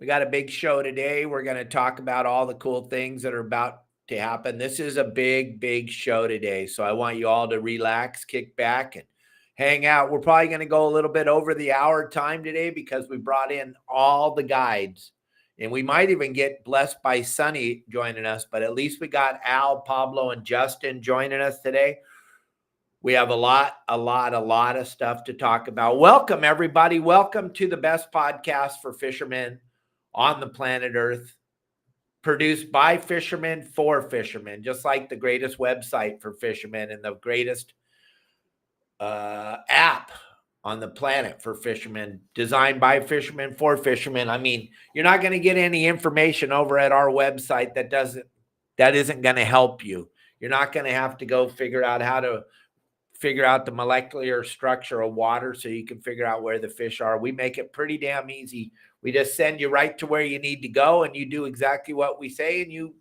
We got a big show today. We're going to talk about all the cool things that are about to happen. This is a big show today. So I want you all to relax, kick back, and hang out. We're probably going to go a little bit over the hour time today because we brought in all the guides. And we might even get blessed by Sonny joining us, but at least we got Al, Pablo, and Justin joining us today. We have a lot of stuff to talk about. Welcome, everybody. Welcome to the best podcast for fishermen on the planet Earth, produced by fishermen for fishermen, just like the greatest website for fishermen and the greatest app on the planet for fishermen, designed by fishermen for fishermen. I mean, you're not going to get any information over at our website that isn't going to help you. You're not going to have to go figure out how to figure out the molecular structure of water so you can figure out where the fish are. We make it pretty damn easy. We just send you right to where you need to go, and you do exactly what we say, and you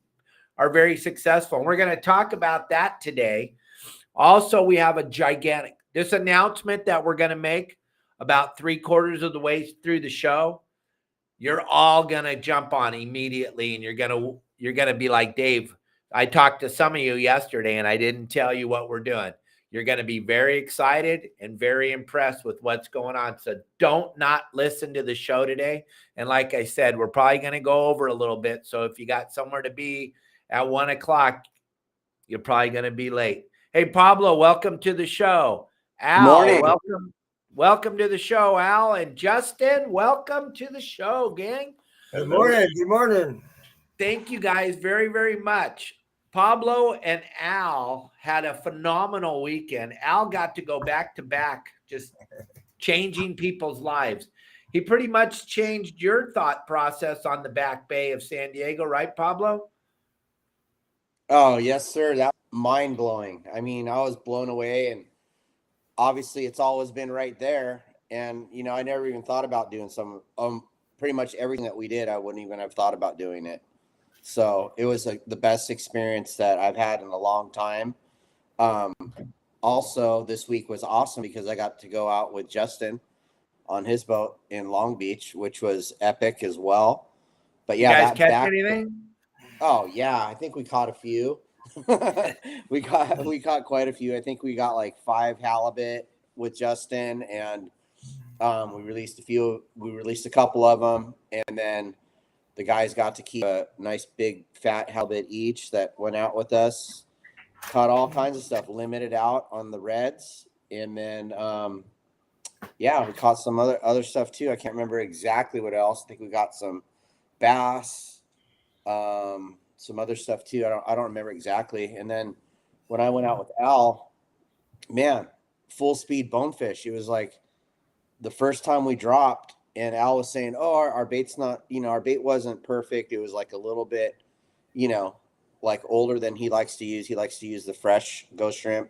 are very successful. And we're going to talk about that today. Also, we have this announcement that we're going to make about 3/4 of the way through the show. You're all going to jump on immediately, and you're going to be like, Dave, I talked to some of you yesterday, and I didn't tell you what we're doing. You're going to be very excited and very impressed with what's going on. So don't not listen to the show today. And like I said, we're probably going to go over a little bit. So if you got somewhere to be at 1 o'clock, you're probably going to be late. Hey, Pablo, welcome to the show. Al, morning. Welcome to the show, Al. And Justin, welcome to the show, gang. Good morning. Good morning. Thank you guys very much. Pablo and Al had a phenomenal weekend. Al got to go back to back, just changing people's lives. He pretty much changed your thought process on the Back Bay of San Diego, right, Pablo? Oh, yes, sir. That was mind-blowing. I mean, I was blown away, and obviously it's always been right there. And, you know, I never even thought about doing some pretty much everything that we did. I wouldn't even have thought about doing it. So it was the best experience that I've had in a long time. Also, this week was awesome because I got to go out with Justin on his boat in Long Beach, which was epic as well. But yeah, you guys catch anything? Oh yeah, I think we caught a few. we caught quite a few. I think we got like 5 halibut with Justin, and we released a few. We released a couple of them, and then the guys got to keep a nice big fat halibut each that went out with us. Caught all kinds of stuff, limited out on the reds, and then we caught some other stuff too. I can't remember exactly what else. I think we got some bass, some other stuff too. I don't remember exactly. And then when I went out with Al, man, full speed bonefish. It was like the first time we dropped. And Al was saying, oh, our bait's not, our bait wasn't perfect. It was like a little bit, like older than he likes to use. He likes to use the fresh ghost shrimp,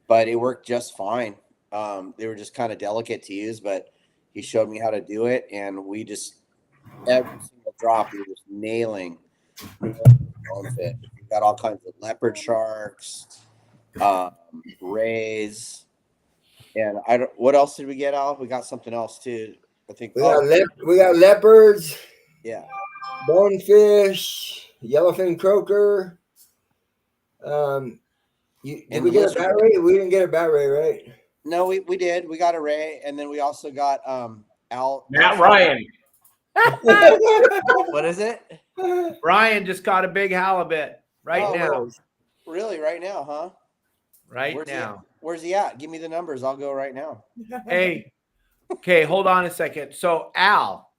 but it worked just fine. They were just kind of delicate to use, but he showed me how to do it. And we just, every single drop, we were just nailing bonefish. We got all kinds of leopard sharks, rays. And what else did we get, Al? We got something else too. I think we got leopards, bonefish, yellowfin croaker. Did we get a bat ray? We didn't get a bat ray, right? No, we did. We got a ray, and then we also got Al. Matt Ryan. What is it? Ryan just caught a big halibut now. Really, right now, huh? Where's now. Where's he at? Give me the numbers. I'll go right now. Hey. Okay, hold on a second. So, Al,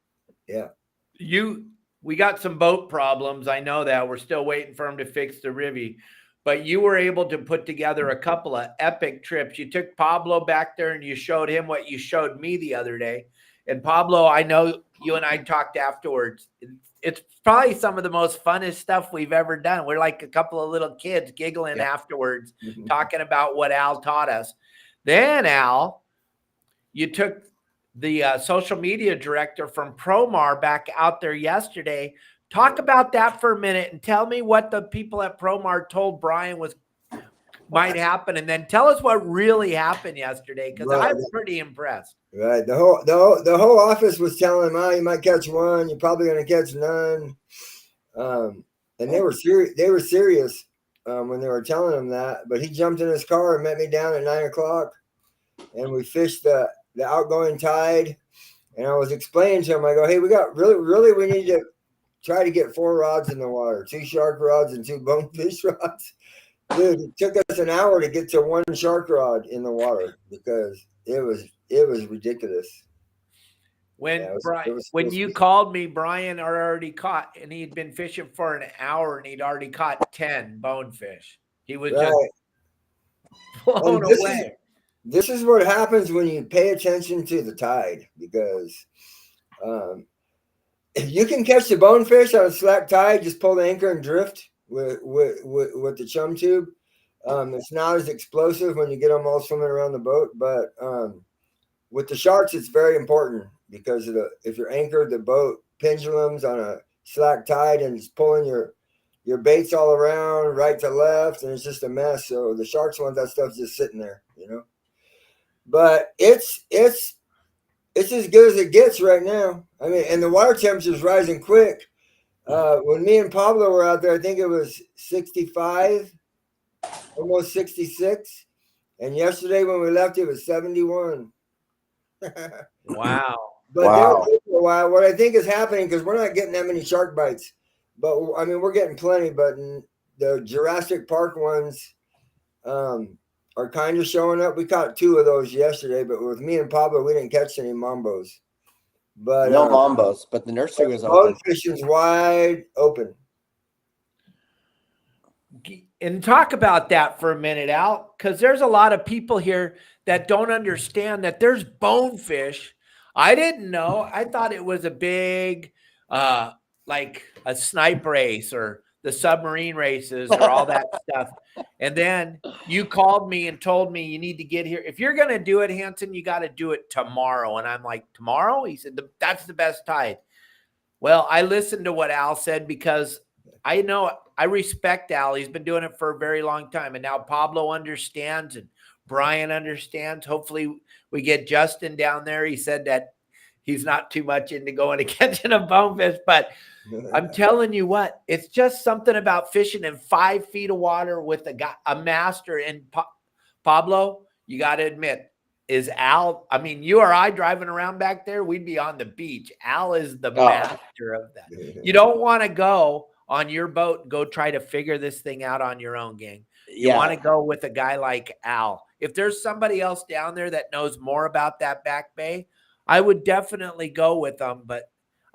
we got some boat problems. I know that. We're still waiting for him to fix the rivvy. But you were able to put together a couple of epic trips. You took Pablo back there and you showed him what you showed me the other day. And Pablo, I know you and I talked afterwards. It's probably some of the most funnest stuff we've ever done. We're like a couple of little kids giggling afterwards, talking about what Al taught us. Then, Al, you took the social media director from Promar back out there yesterday. Talk about that for a minute and tell me what the people at Promar told Brian was might happen. And then tell us what really happened yesterday, because Right. I'm pretty impressed. Right. The whole office was telling him, you might catch one. You're probably going to catch none. And they were serious. They were serious when they were telling him that. But he jumped in his car and met me down at 9:00, and we fished the outgoing tide. And I was explaining to him, I go, hey, we got really, we need to try to get 4 rods in the water, 2 shark rods and 2 bonefish rods. Dude, it took us an hour to get to 1 shark rod in the water because it was ridiculous. When when you called me, Brian already caught, and he'd been fishing for an hour, and he'd already caught 10 bonefish. He was just blown away. This is what happens when you pay attention to the tide, because you can catch the bonefish on a slack tide. Just pull the anchor and drift with the chum tube. It's not as explosive when you get them all swimming around the boat, but with the sharks, it's very important because if you're anchored, the boat pendulums on a slack tide and it's pulling your baits all around right to left, and it's just a mess. So the sharks want that stuff just sitting there, But it's as good as it gets right now. I mean, and the water temperature is rising quick. When me and Pablo were out there, I think it was 65, almost 66. And yesterday when we left, it was 71. Wow. But wow. For a while, what I think is happening, because we're not getting that many shark bites, but I mean, we're getting plenty, but the Jurassic Park ones are kind of showing up. We caught 2 of those yesterday, but with me and Pablo, we didn't catch any mambos. But no mambos, but the nursery was open. Fishing's wide open. And talk about that for a minute, Al, because there's a lot of people here that don't understand that there's bonefish. I didn't know. I thought it was a big, like a snipe race or the submarine races or all that stuff. And then you called me and told me you need to get here. If you're going to do it, Hansen, you got to do it tomorrow. And I'm like, tomorrow? He said, that's the best tide. Well, I listened to what Al said because I know I respect Al. He's been doing it for a very long time. And now Pablo understands and Brian understands. Hopefully we get Justin down there. He said that he's not too much into going to catching a bonefish, but I'm telling you what, it's just something about fishing in 5 feet of water with a master. And Pablo, you got to admit, is Al, I mean, you or I driving around back there, we'd be on the beach. Al is the master of that. You don't want to go on your boat and go try to figure this thing out on your own, gang. You want to go with a guy like Al. If there's somebody else down there that knows more about that back bay, I would definitely go with them, but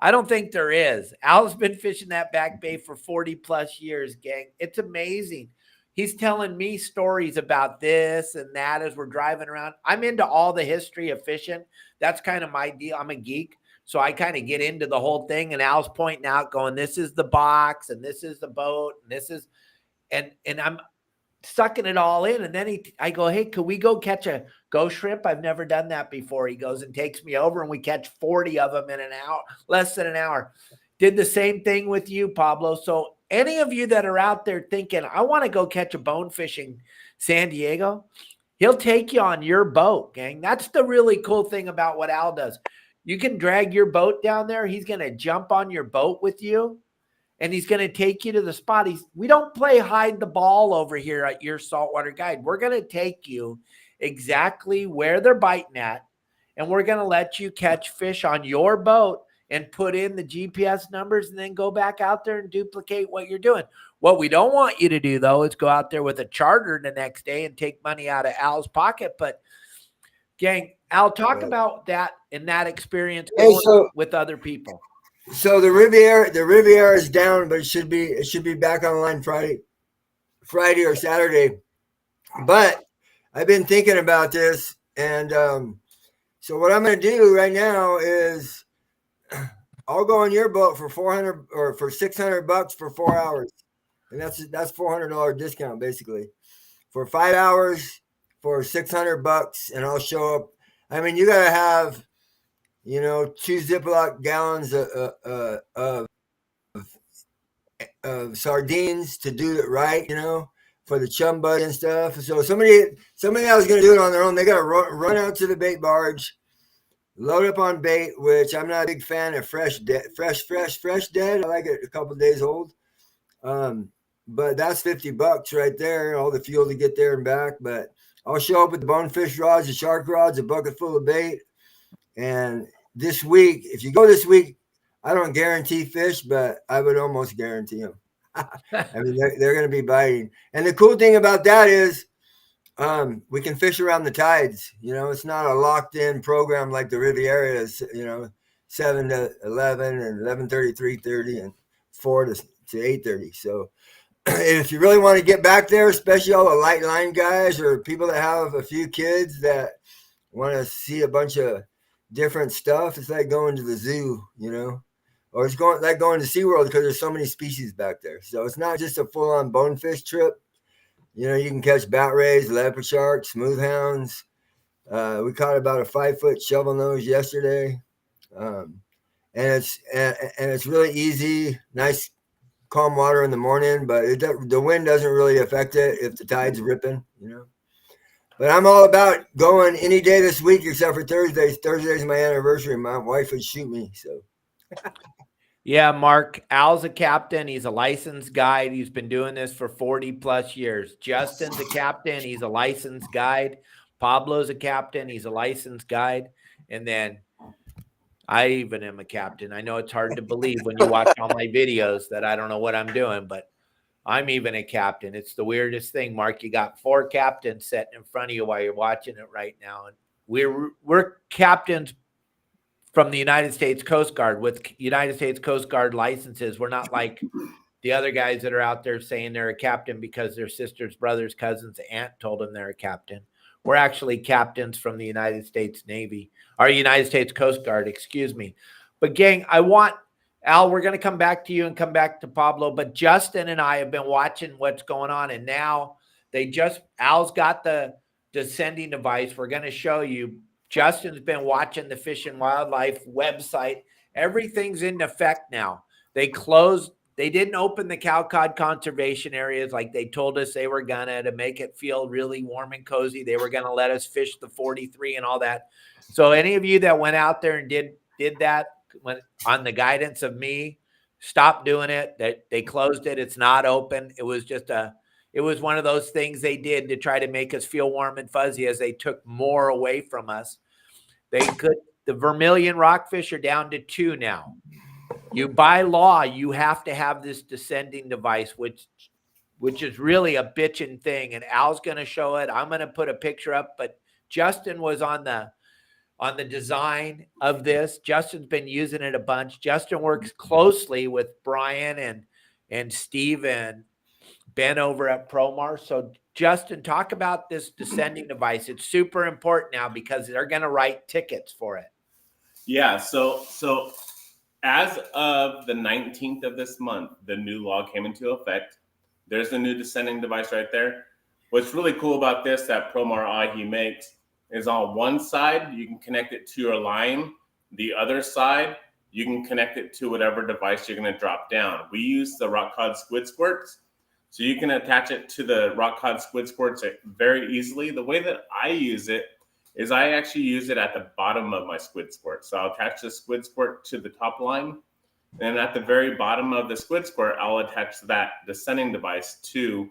I don't think there is. Al's been fishing that back bay for 40 plus years, gang. It's amazing. He's telling me stories about this and that as we're driving around. I'm into all the history of fishing. That's kind of my deal. I'm a geek. So I kind of get into the whole thing, and Al's pointing out going, this is the box and this is the boat and this is, and I'm sucking it all in. And then I go, hey, could we go catch a ghost shrimp? I've never done that before. He goes and takes me over and we catch 40 of them in an hour, less than an hour. Did the same thing with you, Pablo. So any of you that are out there thinking, I want to go catch a bonefish in San Diego, he'll take you on your boat, gang. That's the really cool thing about what Al does. You can drag your boat down there. He's going to jump on your boat with you, and he's going to take you to the spot. We don't play hide the ball over here at your Saltwater Guide. We're going to take you exactly where they're biting at, and we're going to let you catch fish on your boat and put in the GPS numbers and then go back out there and duplicate what you're doing. What we don't want you to do, though, is go out there with a charter the next day and take money out of Al's pocket. But, gang, Al, talk about that and that experience with other people. So the Riviera is down, but it should be back online Friday or Saturday. But I've been thinking about this, and so what I'm going to do right now is I'll go on your boat for $400 or for $600 for 4 hours, and that's $400 discount basically for 5 hours for $600, and I'll show up. I mean, you got to have 2 Ziploc gallons of sardines to do it right, for the chum bud and stuff. So somebody that was going to do it on their own, they got to run out to the bait barge, load up on bait, which I'm not a big fan of fresh dead. I like it a couple days old. But that's $50 right there, all the fuel to get there and back. But I'll show up with the bonefish rods, the shark rods, a bucket full of bait. And this week, if you go this week, I don't guarantee fish, but I would almost guarantee them. I mean, they're going to be biting. And the cool thing about that is we can fish around the tides. You know, it's not a locked in program like the Riviera is, 7 to 11 and 11:30, 3:30 and 4 to 8:30. So if you really want to get back there, especially all the light line guys or people that have a few kids that want to see a bunch of different stuff, it's like going to the zoo, or it's going to SeaWorld because there's so many species back there. So it's not just a full-on bonefish trip. You can catch bat rays, leopard sharks, smooth hounds. We caught about a 5-foot shovel nose yesterday, and it's really easy, nice, calm water in the morning. But the wind doesn't really affect it if the tide's ripping, But I'm all about going any day this week except for Thursdays. Thursday's my anniversary. My wife would shoot me. So. Yeah, Mark, Al's a captain. He's a licensed guide. He's been doing this for 40 plus years. Justin's a captain. He's a licensed guide. Pablo's a captain. He's a licensed guide. And then I even am a captain. I know it's hard to believe when you watch all my videos that I don't know what I'm doing, but I'm even a captain. It's the weirdest thing, Mark. You got 4 captains sitting in front of you while you're watching it right now. And we're captains from the United States Coast Guard with United States Coast Guard licenses. We're not like the other guys that are out there saying they're a captain because their sisters, brothers, cousins, aunt told them they're a captain. We're actually captains from the United States Navy, or United States Coast Guard, excuse me. But gang, Al, we're going to come back to you and come back to Pablo, but Justin and I have been watching what's going on, and now Al's got the descending device. We're going to show you. Justin's been watching the Fish and Wildlife website. Everything's in effect now. They didn't open the cow cod conservation areas like they told us they were gonna to make it feel really warm and cozy. They were gonna let us fish the 43 and all that. So any of you that went out there and did that on the guidance of me, stop doing it. They closed it. It's not open. It was one of those things they did to try to make us feel warm and fuzzy as they took more away from us. The vermilion rockfish are down to 2 now. By law, you have to have this descending device, which is really a bitchin' thing. And Al's going to show it. I'm going to put a picture up, but Justin was on the design of this. Justin's been using it a bunch. Justin works closely with Brian and Steve and Ben over at Promar. So Justin, talk about this descending device. It's super important now because they're going to write tickets for it. Yeah. So as of the 19th of this month, the new law came into effect. There's the new descending device right there. What's really cool about this that Promar Ahi makes is on one side, you can connect it to your line. The other side, you can connect it to whatever device you're going to drop down. We use the rock cod squid squirts. So you can attach it to the rock cod squid squirts very easily. The way that I use it is I actually use it at the bottom of my squid squirt. So I'll attach the squid squirt to the top line. And at the very bottom of the squid squirt, I'll attach that descending device to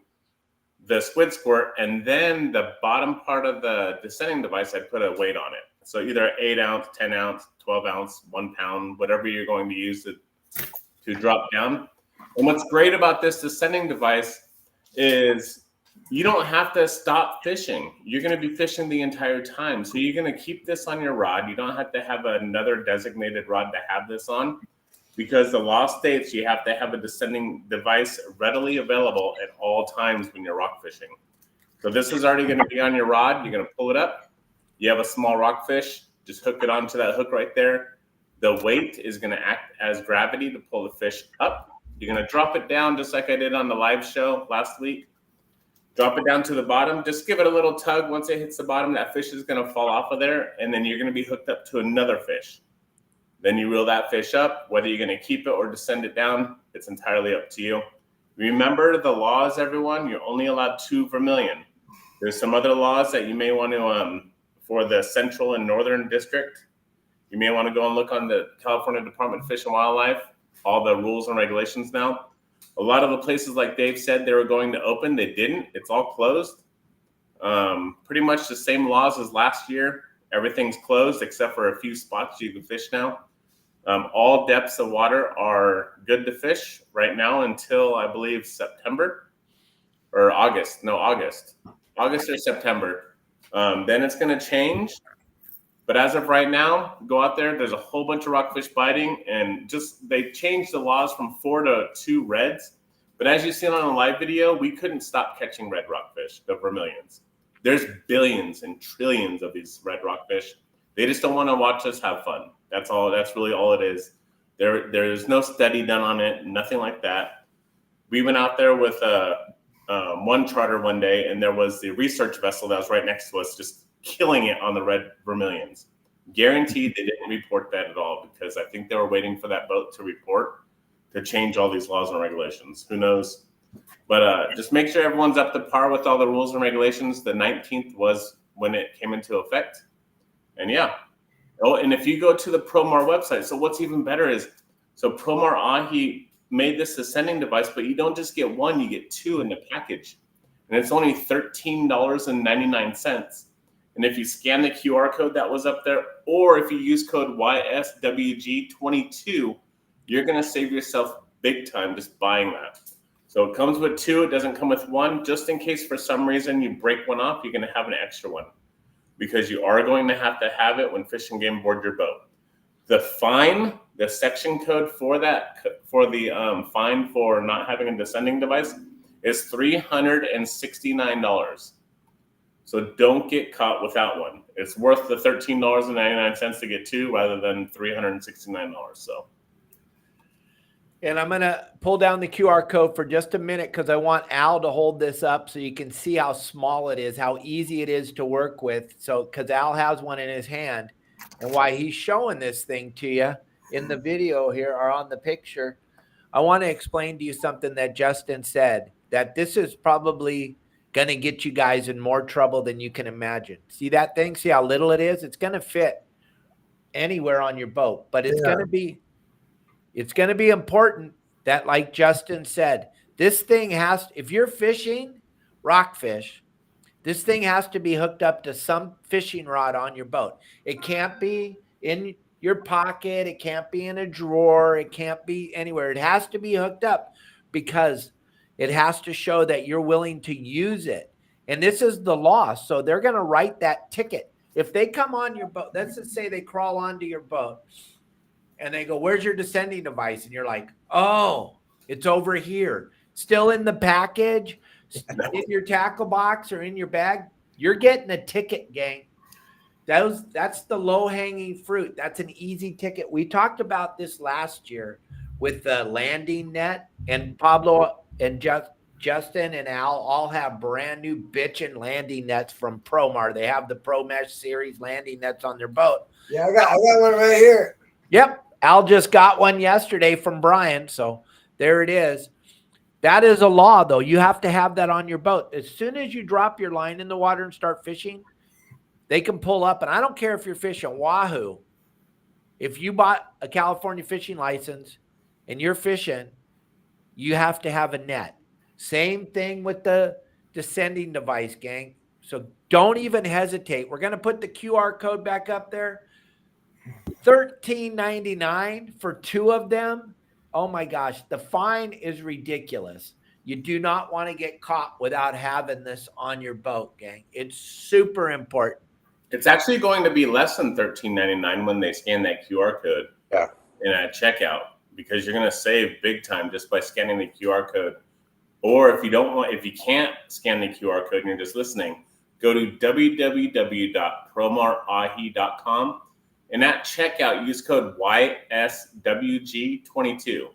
the squid squirt. And then the bottom part of the descending device, I put a weight on it. So either 8 ounce, 10 ounce, 12 ounce, 1 pound, whatever you're going to use to drop down. And what's great about this descending device is you don't have to stop fishing. You're going to be fishing the entire time. So you're going to keep this on your rod. You don't have to have another designated rod to have this on because the law states you have to have a descending device readily available at all times when you're rock fishing. So this is already going to be on your rod. You're going to pull it up. You have a small rockfish. Just hook it onto that hook right there. The weight is going to act as gravity to pull the fish up. You're going to drop it down just like I did on the live show last week. Drop it down to the bottom. Just give it a little tug. Once it hits the bottom, that fish is going to fall off of there, and then you're going to be hooked up to another fish. Then you reel that fish up. Whether you're going to keep it or descend it down, it's entirely up to you. Remember the laws, everyone. You're only allowed 2 vermilion. There's some other laws that you may want to, for the Central and Northern District. You may want to go and look on the California Department of Fish and Wildlife, all the rules and regulations now. A lot of the places, like Dave said, they were going to open. They didn't. It's all closed. Pretty much the same laws as last year. Everything's closed except for a few spots you can fish now. All depths of water are good to fish right now until, I believe, September or August. No, August or September. Then it's going to change. But as of right now, go out there. There's a whole bunch of rockfish biting, and they changed the laws from 4 to 2 reds. But as you see on a live video, we couldn't stop catching red rockfish, the vermilions. There's billions and trillions of these red rockfish. They just don't want to watch us have fun. That's all. That's really all it is. There's no study done on it, nothing like that. We went out there with one charter one day, and there was the research vessel that was right next to us, just killing it on the red vermilions. Guaranteed they didn't report that at all, because I think they were waiting for that boat to report to change all these laws and regulations. Who knows? But just make sure everyone's up to par with all the rules and regulations. The 19th was when it came into effect. And yeah. Oh, and if you go to the Promar website, so what's even better is, so Promar Ahi made this ascending device, but you don't just get one, you get 2 in the package. And it's only $13.99. And if you scan the QR code that was up there, or if you use code YSWG22, you're going to save yourself big time just buying that. So it comes with 2. It doesn't come with 1. Just in case for some reason you break one off, you're going to have an extra one, because you are going to have it when Fish and Game board your boat. The fine, the section code for that, for the fine for not having a descending device is $369. So don't get caught without one. It's worth the $13.99 to get 2 rather than $369. So. And I'm going to pull down the QR code for just a minute, because I want Al to hold this up so you can see how small it is, how easy it is to work with. So, because Al has one in his hand, and why he's showing this thing to you in the video here or on the picture, I want to explain to you something that Justin said, that this is probably going to get you guys in more trouble than you can imagine. See that thing? See how little it is? It's going to fit anywhere on your boat, but it's going to be important that, like Justin said, this thing has, if you're fishing rockfish, this thing has to be hooked up to some fishing rod on your boat. It can't be in your pocket. It can't be in a drawer. It can't be anywhere. It has to be hooked up, because it has to show that you're willing to use it. And this is the law. So they're going to write that ticket. If they come on your boat, let's just say they crawl onto your boat and they go, "Where's your descending device?" And you're like, "Oh, it's over here." Still in the package, in your tackle box or in your bag. You're getting a ticket, gang. That's the low-hanging fruit. That's an easy ticket. We talked about this last year with the landing net, and Pablo and Justin and Al all have brand new bitchin' landing nets from Promar. They have the Pro Mesh series landing nets on their boat. Yeah, I got one right here. Yep. Al just got one yesterday from Brian. So there it is. That is a law, though. You have to have that on your boat. As soon as you drop your line in the water and start fishing, they can pull up. And I don't care if you're fishing Wahoo. If you bought a California fishing license and you're fishing, you have to have a net. Same thing with the descending device, gang. So don't even hesitate. We're going to put the QR code back up there. $13.99 for 2 of them. Oh my gosh, the fine is ridiculous. You do not want to get caught without having this on your boat, gang. It's super important. It's actually going to be less than $13.99 when they scan that QR code. Yeah. In at checkout, because you're going to save big time just by scanning the QR code. Or if you can't scan the QR code and you're just listening, go to www.promarahi.com. And at checkout, use code YSWG22.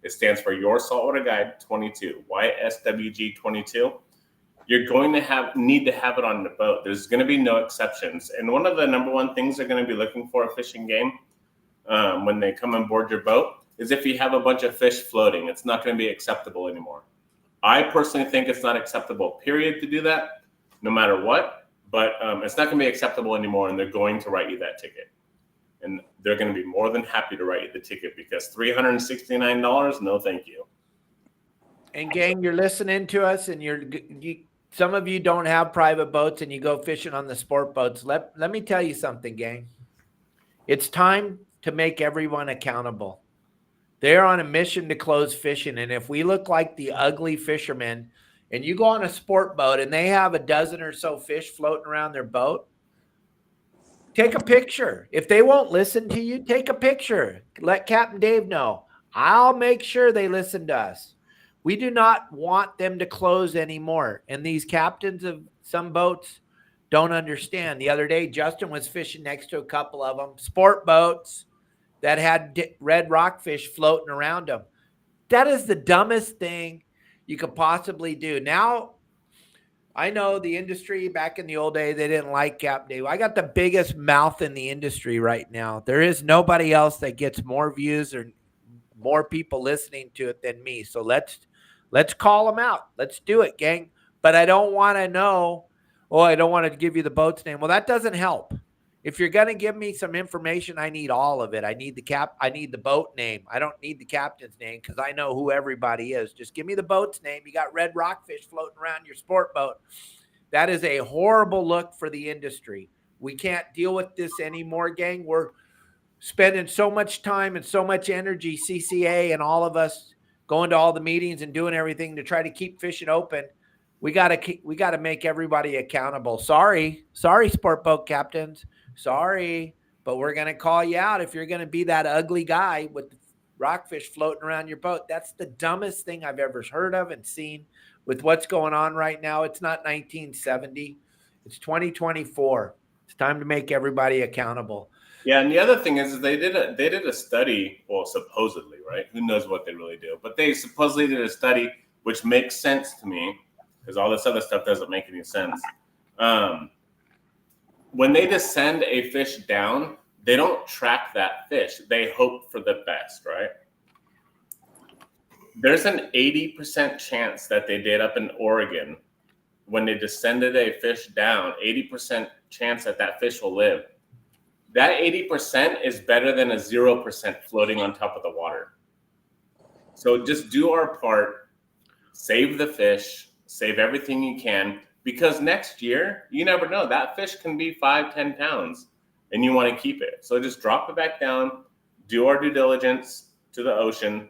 It stands for Your Saltwater Guide 22, YSWG22. You're going to need to have it on the boat. There's going to be no exceptions. And one of the number one things they're going to be looking for a fishing game when they come on board your boat is if you have a bunch of fish floating. It's not going to be acceptable anymore. I personally think it's not acceptable, period, to do that, no matter what. But it's not going to be acceptable anymore, and they're going to write you that ticket. And they're going to be more than happy to write you the ticket, because $369, no thank you. And gang, you're listening to us, and some of you don't have private boats and you go fishing on the sport boats. Let me tell you something, gang. It's time to make everyone accountable. They're on a mission to close fishing. And if we look like the ugly fishermen, and you go on a sport boat and they have a dozen or so fish floating around their boat, take a picture. If they won't listen to you, take a picture. Let Captain Dave know. I'll make sure they listen to us. We do not want them to close anymore. And these captains of some boats don't understand. The other day, Justin was fishing next to a couple of them, sport boats that had red rockfish floating around them. That is the dumbest thing you could possibly do. Now, I know the industry back in the old day, they didn't like Captain Dave. I got the biggest mouth in the industry right now. There is nobody else that gets more views or more people listening to it than me. So let's call them out. Let's do it, gang. But I don't want to know, I don't want to give you the boat's name. Well, that doesn't help. If you're going to give me some information, I need all of it. I need the boat name. I don't need the captain's name, because I know who everybody is. Just give me the boat's name. You got red rockfish floating around your sport boat. That is a horrible look for the industry. We can't deal with this anymore, gang. We're spending so much time and so much energy, CCA and all of us, going to all the meetings and doing everything to try to keep fishing open. We got to make everybody accountable. Sorry, sport boat captains. Sorry, but we're going to call you out if you're going to be that ugly guy with the rockfish floating around your boat. That's the dumbest thing I've ever heard of and seen with what's going on right now. It's not 1970. It's 2024. It's time to make everybody accountable. Yeah, and the other thing is they did a study, well, supposedly, right? Who knows what they really do? But they supposedly did a study, which makes sense to me, because all this other stuff doesn't make any sense. When they just send a fish down, they don't track that fish. They hope for the best, right? There's an 80% chance that they did up in Oregon when they descended a fish down, 80% chance that fish will live. That 80% is better than a 0% floating on top of the water. So just do our part, save the fish, save everything you can, because next year, you never know, that fish can be 5-10 pounds and you want to keep it. So just drop it back down, do our due diligence to the ocean,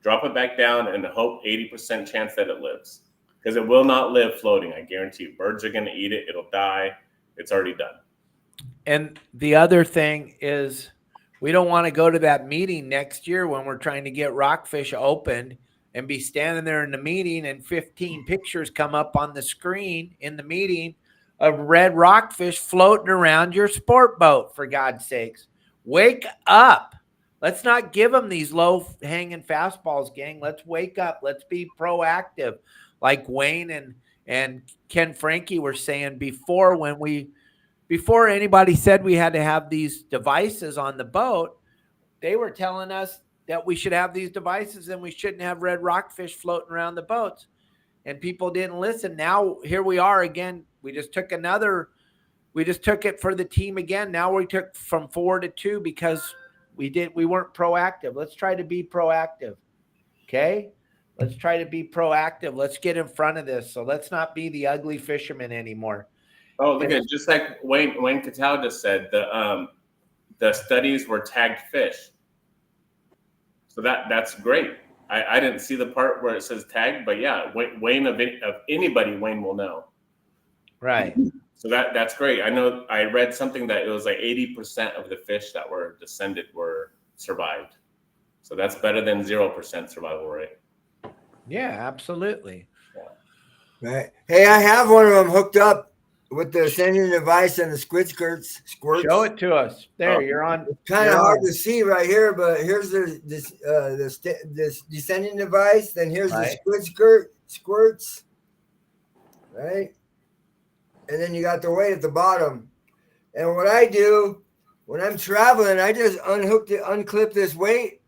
drop it back down, and hope 80% chance that it lives, because it will not live floating. I guarantee you. Birds are going to eat it. It'll die. It's already done. And the other thing is, we don't want to go to that meeting next year when we're trying to get rockfish opened and be standing there in the meeting and 15 pictures come up on the screen in the meeting of red rockfish floating around your sport boat. For God's sakes, wake up. Let's not give them these low hanging fastballs, gang. Let's wake up. Let's be proactive. Like Wayne and Ken Frankie were saying before, before anybody said we had to have these devices on the boat, they were telling us that we should have these devices and we shouldn't have red rockfish floating around the boats. And people didn't listen. Now here we are again. We just took it for the team again. Now we took from 4 to 2 because we weren't proactive. Let's try to be proactive. Okay? Let's try to be proactive. Let's get in front of this. So let's not be the ugly fisherman anymore. Oh, look at, just like Wayne Cattell just said, the studies were tagged fish. So that's great. I didn't see the part where it says tagged, but yeah, Wayne of anybody, Wayne will know. Right. So that's great. I know I read something that it was like 80% of the fish that were descended were survived. So that's better than 0% survival rate. Yeah, absolutely. Yeah. Right. Hey, I have one of them hooked up with the sending device and the squirts. Show it to us. There, you're on. It's kind of hard to see right here, but here's this descending device. Then here's the squirts, right? And then you got the weight at the bottom. And what I do when I'm traveling, I just unclip this weight,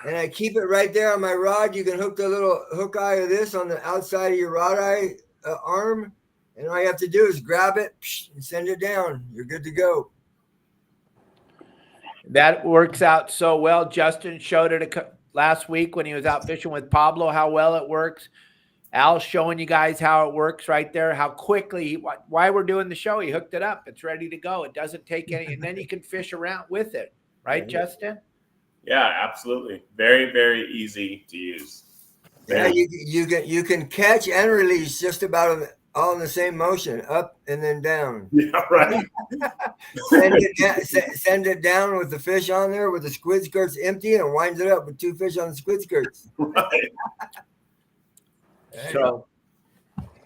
and I keep it right there on my rod. You can hook the little hook eye of this on the outside of your rod eye arm, and all you have to do is grab it and send it down. You're good to go. That works out so well. Justin showed it last week when he was out fishing with Pablo, how well it works. Al's showing you guys how it works right there, how quickly, why we're doing the show. He hooked it up. It's ready to go. It doesn't take any, and then you can fish around with it. Right, Justin? Yeah, absolutely. Very, very easy to use. Yeah, you can catch and release just about all in the same motion, up and then down. Yeah, right. Send it down with the fish on there with the squid skirts empty, and wind it up with 2 fish on the squid skirts. Right. So,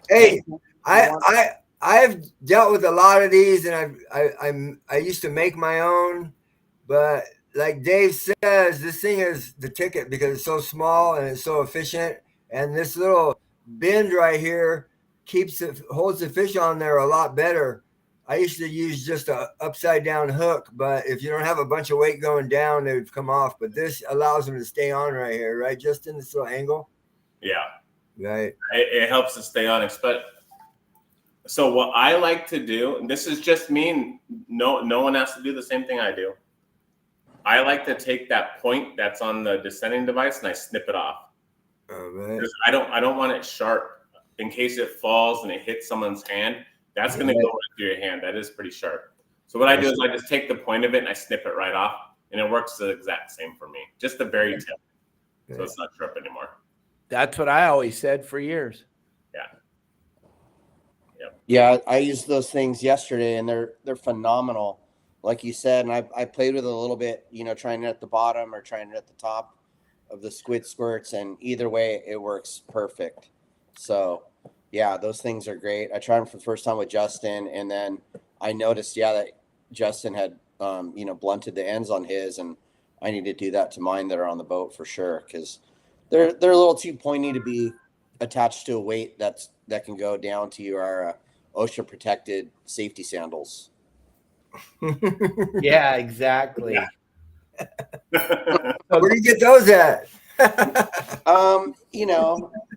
hey, I've dealt with a lot of these, and I used to make my own, but like Dave says, this thing is the ticket because it's so small and it's so efficient, and this little bend right here holds the fish on there a lot better. I used to use just a upside down hook, but if you don't have a bunch of weight going down, they would come off. But this allows them to stay on right here, right, Justin? This little angle. Yeah. Right. It helps to stay on. So what I like to do, and this is just me, no one has to do the same thing I do. I like to take that point that's on the descending device and I snip it off. All right. Because I don't want it sharp in case it falls and it hits someone's hand. That's going to go right through your hand. That is pretty sharp. So what I do is I just take the point of it and I snip it right off, and it works the exact same for me. Just the very tip, so it's not sharp anymore. that's what I always said for years. Yeah. Yep. Yeah, I used those things yesterday, and they're phenomenal, like you said. And I played with it a little bit, trying it at the bottom or trying it at the top of the squid squirts, and either way, it works perfect. So, yeah, those things are great. I tried them for the first time with Justin, and then I noticed, that Justin had, blunted the ends on his, and I need to do that to mine that are on the boat for sure, because they're a little too pointy to be attached to a weight that can go down to your OSHA protected safety sandals. Yeah, exactly. Yeah. Where do you get those at?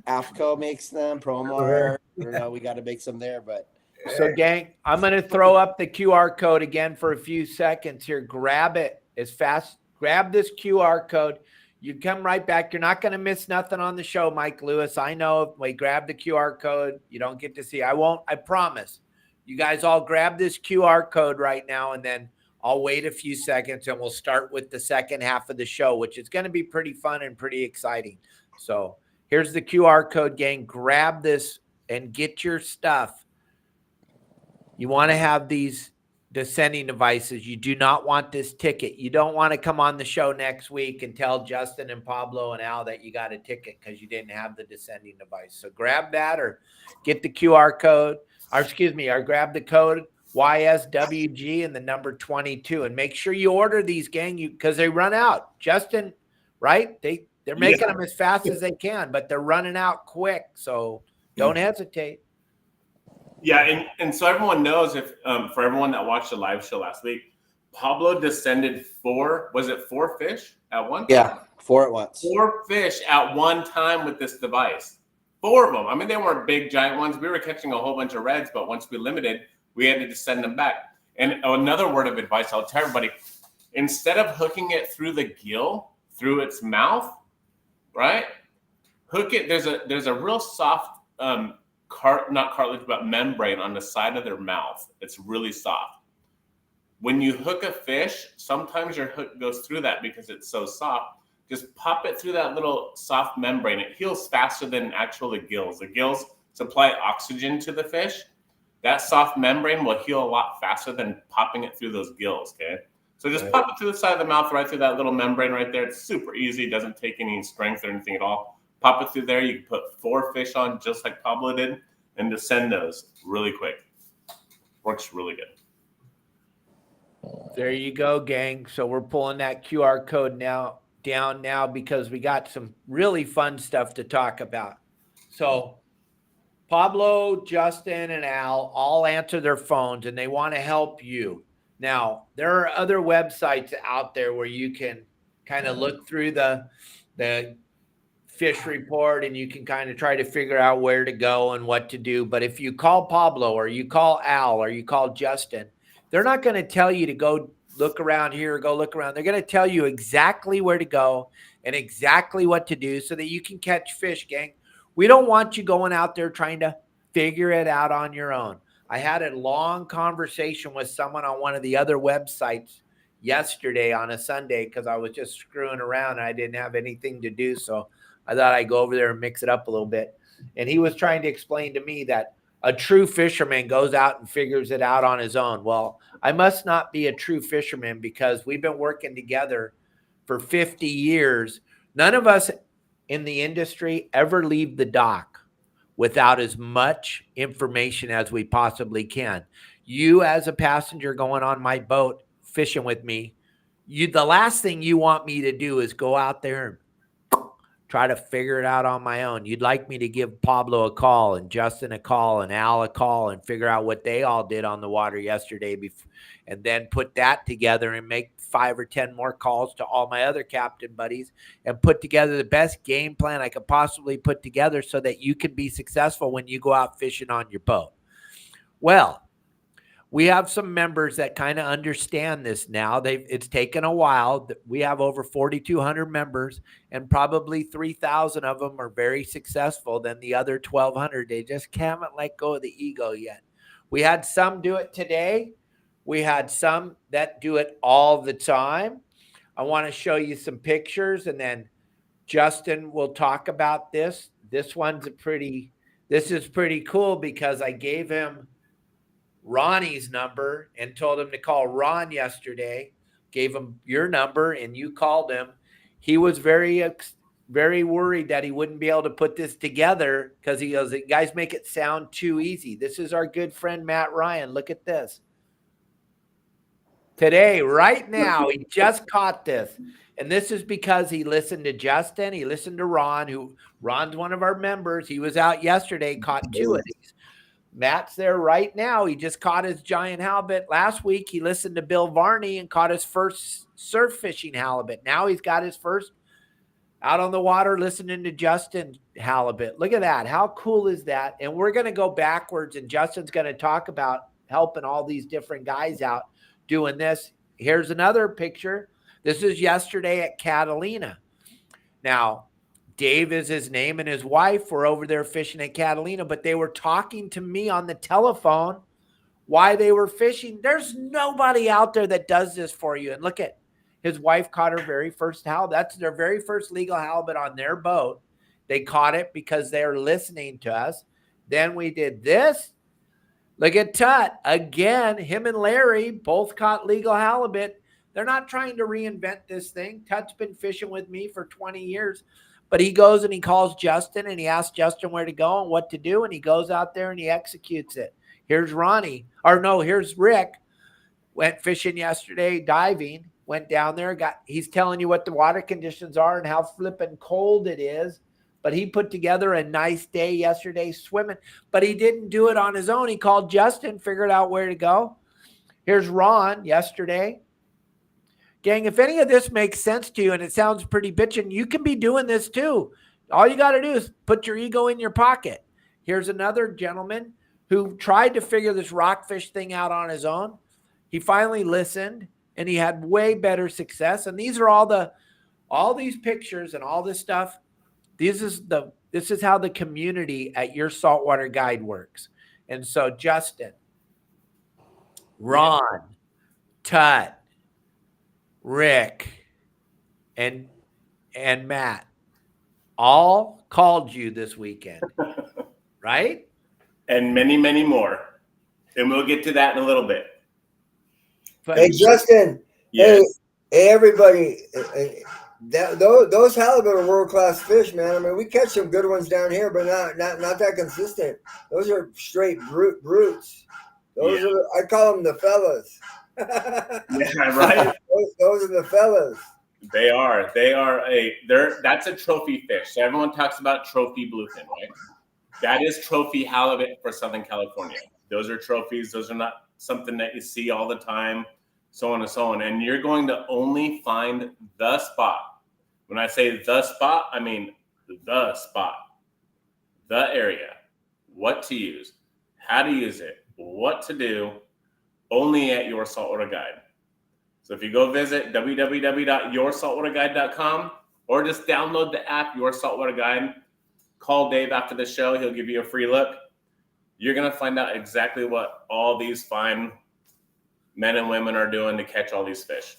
AFCO makes them, Promar, we got to make some there, but. So, gang, I'm going to throw up the QR code again for a few seconds here. Grab it as fast. Grab this QR code. You come right back. You're not going to miss nothing on the show, Mike Lewis. I know if we grab the QR code, you don't get to see. I won't. I promise. You guys all grab this QR code right now, and then I'll wait a few seconds, and we'll start with the second half of the show, which is going to be pretty fun and pretty exciting. So here's the QR code, gang. Grab this and get your stuff. You want to have these descending devices. You do not want this ticket. You don't want to come on the show next week and tell Justin and Pablo and Al that you got a ticket because you didn't have the descending device. So grab that or get the QR code, or grab the code YSWG and the number 22, and make sure you order these, gang, because they run out. Justin, right? They're making them as fast as they can, but they're running out quick. So don't hesitate. Yeah, and so everyone knows, if for everyone that watched the live show last week, Pablo descended 4 fish at one time? Yeah, 4 at once. 4 fish at one time with this device. 4 of them. I mean, they weren't big, giant ones. We were catching a whole bunch of reds, but once we limited, we had to just send them back. And another word of advice I'll tell everybody, instead of hooking it through the gill, through its mouth, right? Hook it. There's a real soft not cartilage, but membrane on the side of their mouth. It's really soft. When you hook a fish, sometimes your hook goes through that because it's so soft. Just pop it through that little soft membrane. It heals faster than actual the gills. The gills supply oxygen to the fish. That soft membrane will heal a lot faster than popping it through those gills, okay? So just pop it through the side of the mouth, right through that little membrane right there. It's super easy. It doesn't take any strength or anything at all. Pop it through there. You can put 4 fish on just like Pablo did and descend those really quick. Works really good. There you go, gang. So we're pulling that QR code down now because we got some really fun stuff to talk about. So Pablo, Justin, and Al all answer their phones, and they want to help you. Now, there are other websites out there where you can kind of look through the fish report, and you can kind of try to figure out where to go and what to do. But if you call Pablo or you call Al or you call Justin, they're not going to tell you to go look around here or go look around. They're going to tell you exactly where to go and exactly what to do so that you can catch fish, gang. We don't want you going out there trying to figure it out on your own. I had a long conversation with someone on one of the other websites yesterday on a Sunday because I was just screwing around and I didn't have anything to do. So I thought I'd go over there and mix it up a little bit. And he was trying to explain to me that a true fisherman goes out and figures it out on his own. Well, I must not be a true fisherman because we've been working together for 50 years. None of us in the industry ever leave the dock without as much information as we possibly can. You as a passenger going on my boat, fishing with me, the last thing you want me to do is go out there and try to figure it out on my own. You'd like me to give Pablo a call and Justin a call and Al a call and figure out what they all did on the water yesterday and then put that together and make 5 or 10 more calls to all my other captain buddies and put together the best game plan I could possibly put together so that you can be successful when you go out fishing on your boat. Well, we have some members that kind of understand this now. It's taken a while. We have over 4,200 members, and probably 3,000 of them are very successful. Then the other 1,200, they just can't let go of the ego yet. We had some do it today. We had some that do it all the time. I want to show you some pictures, and then Justin will talk about this. This is pretty cool because I gave him Ronnie's number and told him to call Ron yesterday, gave him your number and you called him. He was very worried that he wouldn't be able to put this together because he goes, you guys make it sound too easy. This is our good friend, Matt Ryan. Look at this. Today, right now, he just caught this. And this is because he listened to Justin. He listened to Ron, Ron's one of our members. He was out yesterday, caught 2 of these. Matt's there right now. He just caught his giant halibut. Last week, he listened to Bill Varney and caught his first surf fishing halibut. Now he's got his first out on the water listening to Justin halibut. Look at that. How cool is that? And we're going to go backwards, and Justin's going to talk about helping all these different guys out doing this. Here's another picture. This is yesterday at Catalina. Now, Dave is his name, and his wife were over there fishing at Catalina, but they were talking to me on the telephone why they were fishing. There's nobody out there that does this for you. And look at his wife caught her very first halibut. That's their very first legal halibut on their boat. They caught it because they're listening to us. Then we did this. Look at Tut. Again, him and Larry both caught legal halibut. They're not trying to reinvent this thing. Tut's been fishing with me for 20 years. But he goes and he calls Justin and he asks Justin where to go and what to do. And he goes out there and he executes it. Here's Ronnie. Here's Rick. Went fishing yesterday, diving. Went down there. He's telling you what the water conditions are and how flippin' cold it is. But he put together a nice day yesterday swimming. But he didn't do it on his own. He called Justin, figured out where to go. Here's Ron yesterday. Gang, if any of this makes sense to you and it sounds pretty bitchin', you can be doing this too. All you got to do is put your ego in your pocket. Here's another gentleman who tried to figure this rockfish thing out on his own. He finally listened and he had way better success. And these are all these pictures and all this stuff. This is how the community at your saltwater guide works. And so Justin, Ron, Tut, Rick, and Matt all called you this weekend, right? And many, many more. And we'll get to that in a little bit. But, hey, Justin. Yes. Hey, everybody. Those halibut are world-class fish, man. I mean, we catch some good ones down here, but not that consistent. Those are straight brutes. Those are, I call them the fellas. Yeah, right. Those are the fellas. They are. That's a trophy fish. So everyone talks about trophy bluefin, right? That is trophy halibut for Southern California. Those are trophies. Those are not something that you see all the time. so on and so on. And you're going to only find the spot. When I say the spot, I mean the spot, the area, what to use, how to use it, what to do, only at Your Saltwater Guide. So if you go visit www.yoursaltwaterguide.com or just download the app, Your Saltwater Guide, call Dave after the show. He'll give you a free look. You're going to find out exactly what all these fine men and women are doing to catch all these fish.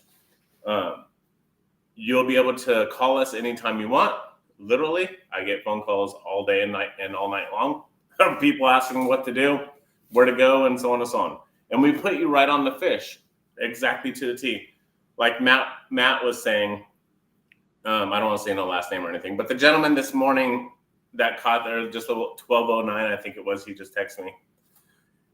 You'll be able to call us anytime you want. Literally, I get phone calls all day and night and all night long of people asking what to do, where to go, and so on and so on. And we put you right on the fish, exactly to the T. Like Matt was saying, I don't want to say no last name or anything, but the gentleman this morning that caught there just a 12:09, I think it was, he just texted me.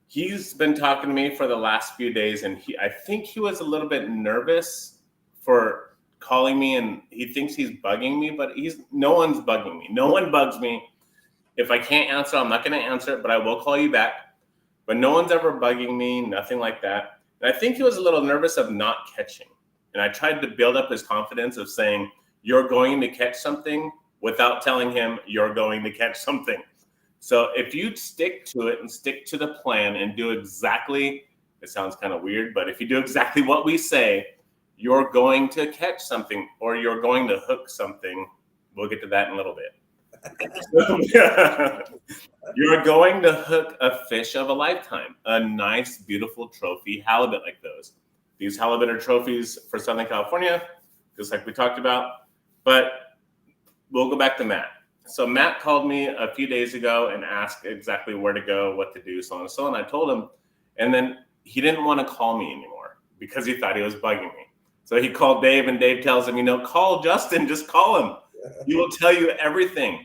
He's been talking to me for the last few days, and I think he was a little bit nervous for calling me, and he thinks he's bugging me, but no one's bugging me. No one bugs me. If I can't answer, I'm not going to answer it, but I will call you back. But no one's ever bugging me, nothing like that. And I think he was a little nervous of not catching. And I tried to build up his confidence of saying, you're going to catch something, without telling him you're going to catch something. So if you stick to it and stick to the plan and do exactly, it sounds kind of weird, but if you do exactly what we say, you're going to catch something or you're going to hook something. We'll get to that in a little bit. You're going to hook a fish of a lifetime, a nice, beautiful trophy halibut like those. These halibut are trophies for Southern California, just like we talked about. But we'll go back to Matt. So Matt called me a few days ago and asked exactly where to go, what to do, so on and so on. I told him, and then he didn't want to call me anymore because he thought he was bugging me. So he called Dave, and Dave tells him, call Justin, just call him. He will tell you everything.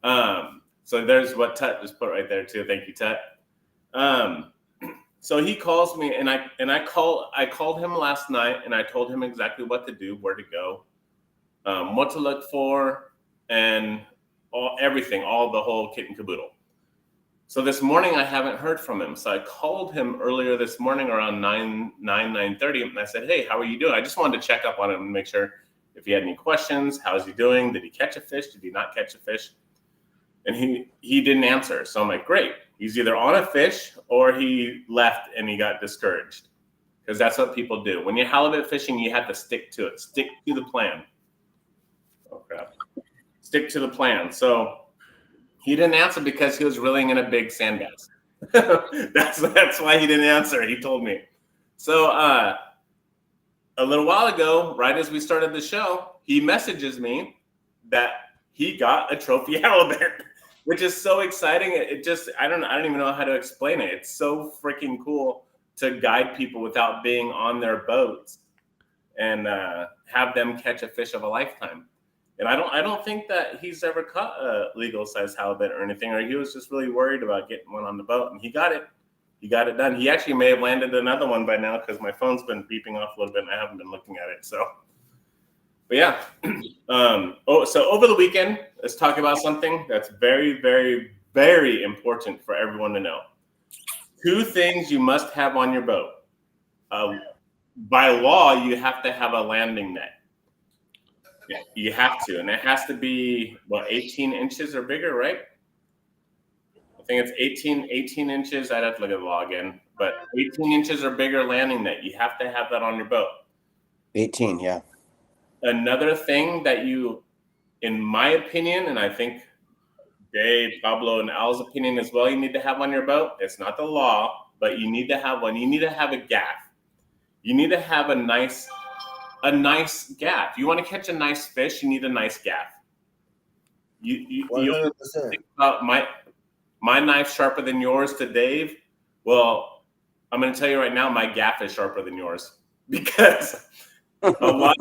So there's what Tut just put right there too. Thank you, Tut. So he calls me, and I called him last night, and I told him exactly what to do, where to go, what to look for, and everything, all the whole kit and caboodle. So this morning I haven't heard from him. So I called him earlier this morning around 9:30, and I said, hey, how are you doing? I just wanted to check up on him and make sure if he had any questions. How's he doing? Did he catch a fish? Did he not catch a fish? And he didn't answer. So I'm like, great. He's either on a fish or he left and he got discouraged. Because that's what people do. When you're halibut fishing, you have to stick to it. Stick to the plan. Oh, crap. Stick to the plan. So he didn't answer because he was reeling in a big sand bass. That's why he didn't answer. He told me. So a little while ago, right as we started the show, he messages me that he got a trophy halibut, which is so exciting. It just, I don't even know how to explain it. It's so freaking cool to guide people without being on their boats and have them catch a fish of a lifetime. And I don't think that he's ever caught a legal size halibut or anything, or he was just really worried about getting one on the boat, and he got it. He got it done. He actually may have landed another one by now because my phone's been beeping off a little bit and I haven't been looking at it. So, but yeah. So over the weekend, let's talk about something that's very, very, very important for everyone to know. 2 things you must have on your boat. By law, you have to have a landing net. You have to, and it has to be 18 inches or bigger, right? I think it's 18 inches. I'd have to look at the law again, but 18 inches or bigger landing net. You have to have that on your boat. 18, yeah. Another thing that you, in my opinion, and I think Dave, Pablo, and Al's opinion as well, you need to have on your boat. It's not the law, but you need to have one. You need to have a gaff. You need to have a nice gaff. You want to catch a nice fish, you need a nice gaff. You 100%. think about my knife sharper than yours to Dave. Well, I'm going to tell you right now, my gaff is sharper than yours because a lot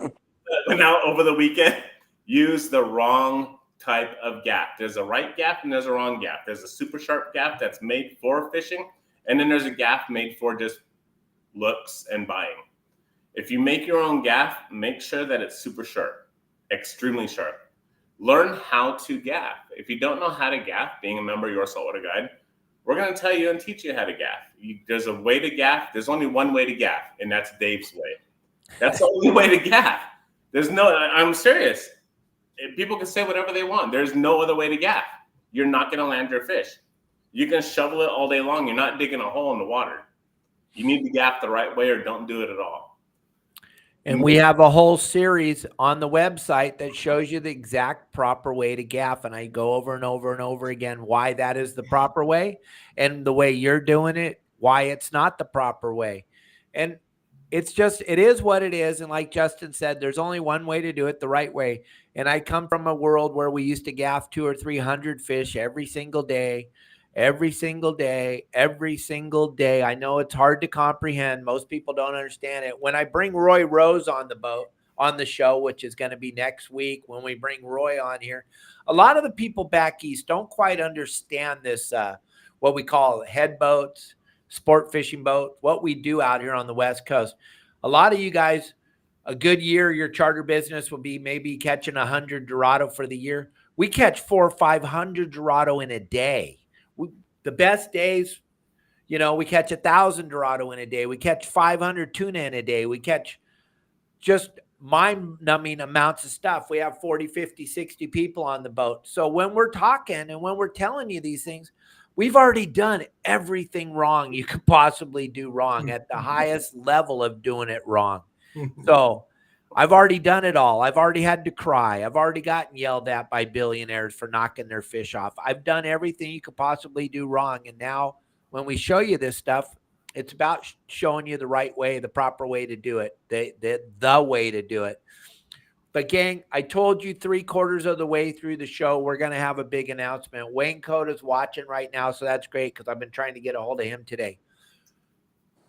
went out over the weekend, used the wrong type of gaff. There's a right gaff and there's a wrong gaff. There's a super sharp gaff that's made for fishing, and then there's a gaff made for just looks and buying. If you make your own gaff, make sure that it's super sharp, extremely sharp. Learn how to gaff. If you don't know how to gaff, being a member of Your Saltwater Guide, We're going to tell you and teach you how to gaff. There's a way to gaff. There's only one way to gaff, and that's Dave's way. That's the only way to gaff. I'm serious. People can say whatever they want. There's no other way to gaff. You're not going to land your fish. You can shovel it all day long. You're not digging a hole in the water. You need to gaff the right way or don't do it at all. And we have a whole series on the website that shows you the exact proper way to gaff. And I go over and over and over again why that is the proper way, and the way you're doing it, why it's not the proper way. And it is what it is. And like Justin said, there's only one way to do it the right way. And I come from a world where we used to gaff 200 or 300 fish every single day. Every single day. I know it's hard to comprehend. Most people don't understand it. When I bring Roy Rose on the show, which is going to be next week, when we bring Roy on here, a lot of the people back east don't quite understand this, what we call head boats, sport fishing boat, what we do out here on the West Coast. A lot of you guys, a good year, your charter business will be maybe catching 100 Dorado for the year. We catch 400 or 500 Dorado in a day. The best days, we catch 1,000 Dorado in a day. We catch 500 tuna in a day. We catch just mind-numbing amounts of stuff. We have 40, 50, 60 people on the boat. So when we're talking and when we're telling you these things, we've already done everything wrong you could possibly do wrong at the highest level of doing it wrong. So I've already done it all. I've already had to cry. I've already gotten yelled at by billionaires for knocking their fish off. I've done everything you could possibly do wrong. And now when we show you this stuff, it's about showing you the right way, the proper way to do it, the way to do it. But gang, I told you 3/4 of the way through the show, we're going to have a big announcement. Wayne Code is watching right now, so that's great because I've been trying to get a hold of him today.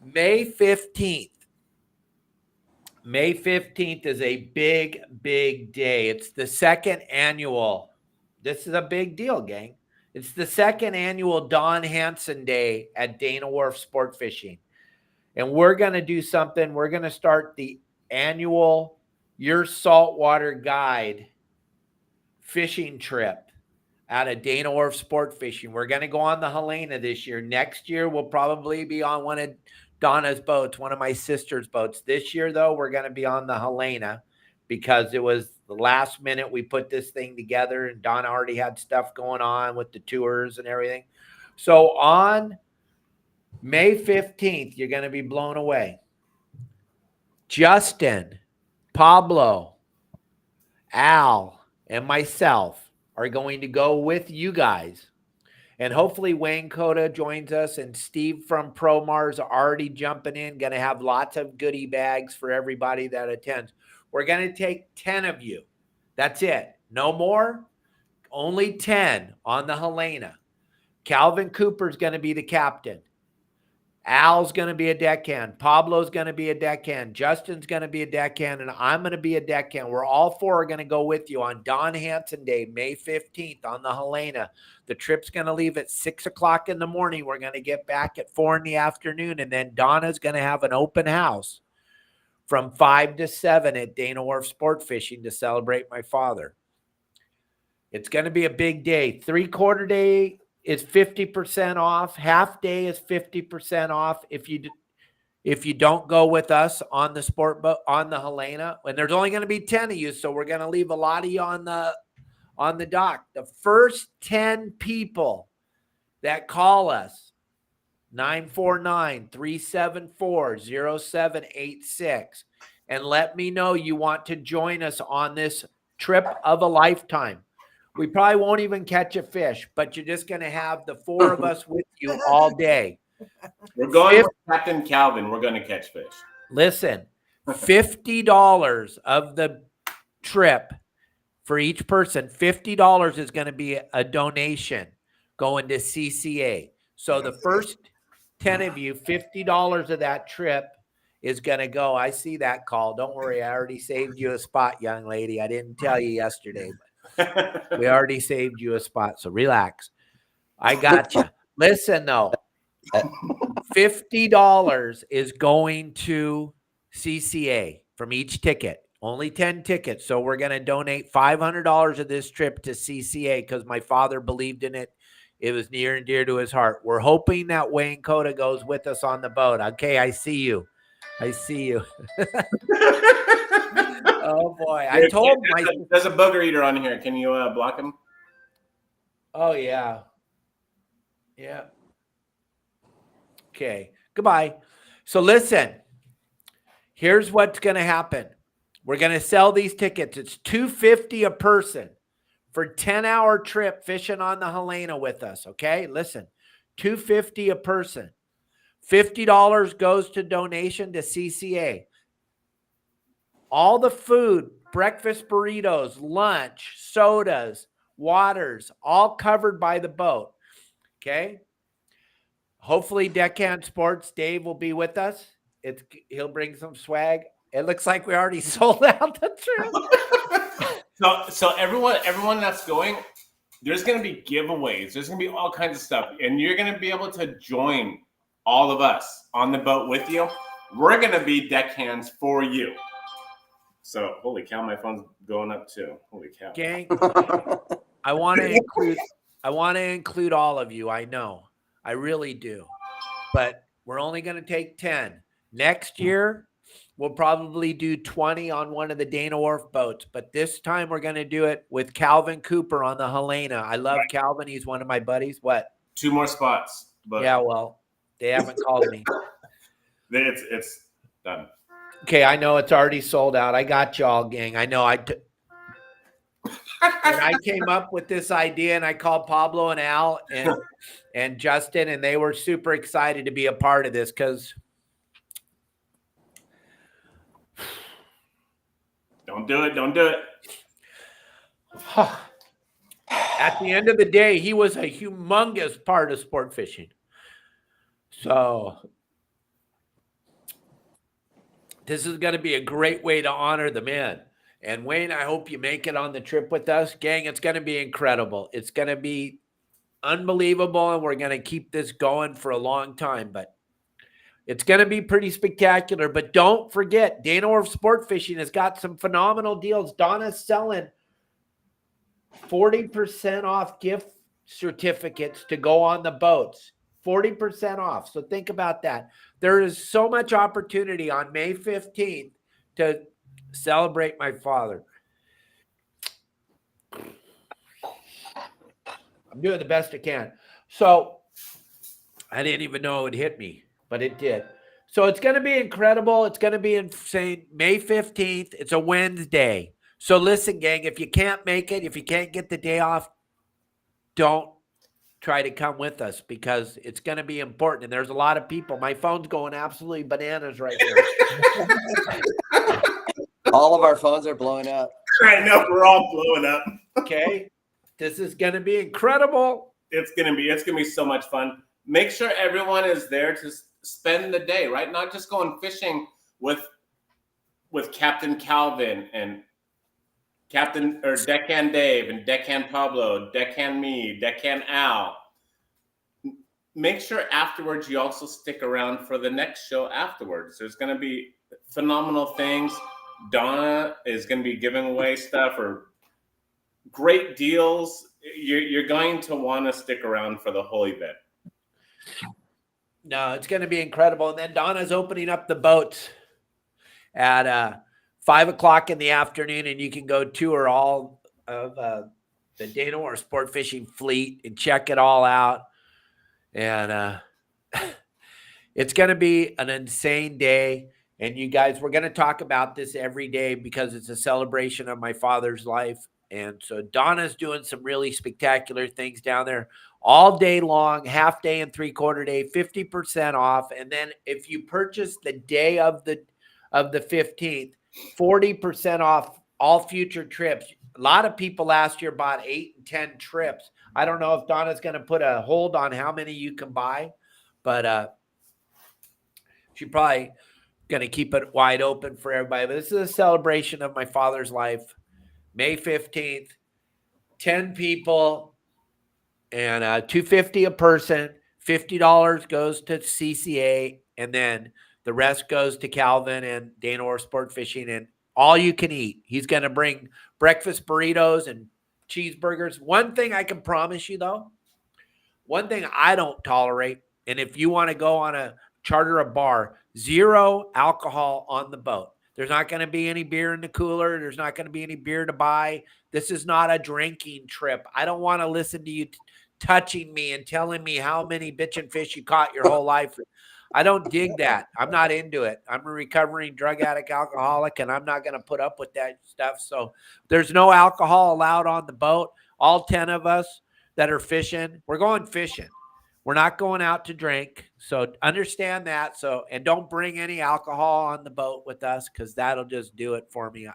May 15th. May 15th is a big, big day. It's the second annual. This is a big deal, gang. It's the second annual Don Hansen Day at Dana Wharf Sport Fishing. And we're going to do something. We're going to start the annual Your Saltwater Guide fishing trip out of Dana Wharf Sport Fishing. We're going to go on the Helena this year. Next year, we'll probably be on one of Donna's boats, one of my sister's boats. This year, though, we're going to be on the Helena because it was the last minute we put this thing together, and Donna already had stuff going on with the tours and everything. So on May 15th, you're going to be blown away. Justin, Pablo, Al, and myself are going to go with you guys. And hopefully Wayne Coda joins us, and Steve from Promar is already jumping in, going to have lots of goodie bags for everybody that attends. We're going to take 10 of you. That's it. No more. Only 10 on the Helena. Calvin Cooper's going to be the captain. Al's going to be a deckhand. Pablo's going to be a deckhand. Justin's going to be a deckhand. And I'm going to be a deckhand. We're all four going to go with you on Don Hansen Day, May 15th on the Helena. The trip's going to leave at 6 o'clock in the morning. We're going to get back at 4 in the afternoon. And then Donna's going to have an open house from 5 to 7 at Dana Wharf Sport Fishing to celebrate my father. It's going to be a big day. 3/4 day is 50% off. Half day is 50% off if you don't go with us on the sport boat on the Helena. And there's only going to be 10 of you, so we're going to leave a lot of you on the dock. The first 10 people that call us 949-374-0786 and let me know you want to join us on this trip of a lifetime. We probably won't even catch a fish, but you're just going to have the four of us with you all day. We're going with Captain Calvin. We're going to catch fish. Listen, $50 of the trip for each person. $50 is going to be a donation going to CCA. So the first 10 of you, $50 of that trip is going to go. I see that call. Don't worry. I already saved you a spot, young lady. I didn't tell you yesterday, but we already saved you a spot, so relax. I got you. Listen, though, $50 is going to CCA from each ticket. Only 10 tickets, so we're going to donate $500 of this trip to CCA because my father believed in it. It was near and dear to his heart. We're hoping that Wayne Coda goes with us on the boat. Okay, I see you. I see you. Oh boy, I told my. There's a booger eater on here. Can you block him? Oh yeah, yeah. Okay, goodbye. So listen, here's what's going to happen. We're going to sell these tickets. It's $250 a person for 10-hour trip fishing on the Helena with us. Okay, listen, $250 a person. $50 goes to donation to CCA. All the food, breakfast burritos, lunch, sodas, waters, all covered by the boat. Okay. Hopefully Deckhand Sports, Dave will be with us. He'll bring some swag. It looks like we already sold out the trip. So everyone that's going, there's going to be giveaways. There's going to be all kinds of stuff. And you're going to be able to join all of us on the boat with you. We're going to be deckhands for you. So, holy cow, my phone's going up too. Holy cow. Gang, I want to include all of you. I know. I really do. But we're only going to take 10. Next year, we'll probably do 20 on one of the Dana Wharf boats. But this time we're going to do it with Calvin Cooper on the Helena. I love Calvin. He's one of my buddies. What? 2 more spots. But yeah, well, they haven't called me. It's done. Okay, I know it's already sold out. I got y'all, gang. I know. When I came up with this idea and I called Pablo and Al and Justin, and they were super excited to be a part of this because don't do it. At the end of the day, he was a humongous part of sport fishing. So this is going to be a great way to honor the man. And Wayne, I hope you make it on the trip with us. Gang, it's going to be incredible. It's going to be unbelievable, and we're going to keep this going for a long time. But it's going to be pretty spectacular. But don't forget, Dana Wharf Sport Fishing has got some phenomenal deals. Donna's selling 40% off gift certificates to go on the boats. 40% off. So think about that. There is so much opportunity on May 15th to celebrate my father. I'm doing the best I can. So I didn't even know it would hit me, but it did. So it's going to be incredible. It's going to be insane. May 15th. It's a Wednesday. So listen, gang, if you can't make it, if you can't get the day off, don't try to come with us because it's going to be important. And there's a lot of people. My phone's going absolutely bananas right now. All of our phones are blowing up. I know, we're all blowing up. Okay. This is going to be incredible. It's going to be so much fun. Make sure everyone is there to spend the day, right? Not just going fishing with Captain Calvin and Captain or Deckhand Dave and Deckhand Pablo, Deckhand me, Deckhand Al. Make sure afterwards you also stick around for the next show afterwards. There's going to be phenomenal things. Donna is going to be giving away stuff or great deals. You're going to want to stick around for the whole event. No, it's going to be incredible. And then Donna's opening up the boats at 5:00 in the afternoon, and you can go tour all of the Dana Wharf Sport Fishing fleet and check it all out. And it's going to be an insane day. And you guys, we're going to talk about this every day because it's a celebration of my father's life. And so Donna's doing some really spectacular things down there all day long, half day and 3/4 day, 50% off. And then if you purchase the day of the 15th, 40% off all future trips. A lot of people last year bought 8 and 10 trips. I don't know if Donna's going to put a hold on how many you can buy, but she probably going to keep it wide open for everybody. But this is a celebration of my father's life. May 15th, 10 people, and $250 a person. $50 goes to CCA, and then the rest goes to Calvin and Dana Wharf Sport Fishing, and all you can eat. He's going to bring breakfast burritos and cheeseburgers. One thing I can promise you, though, One thing I don't tolerate, and if you want to go on a charter a bar, 0 alcohol on the boat. There's not going to be any beer in the cooler. There's not going to be any beer to buy. This is not a drinking trip. I don't want to listen to you touching me and telling me how many bitchin' fish you caught your whole life. I don't dig that. I'm not into it. I'm a recovering drug addict, alcoholic, and I'm not going to put up with that stuff. So there's no alcohol allowed on the boat. All 10 of us that are fishing, we're going fishing. We're not going out to drink. So understand that. So, and don't bring any alcohol on the boat with us, because that'll just do it for me.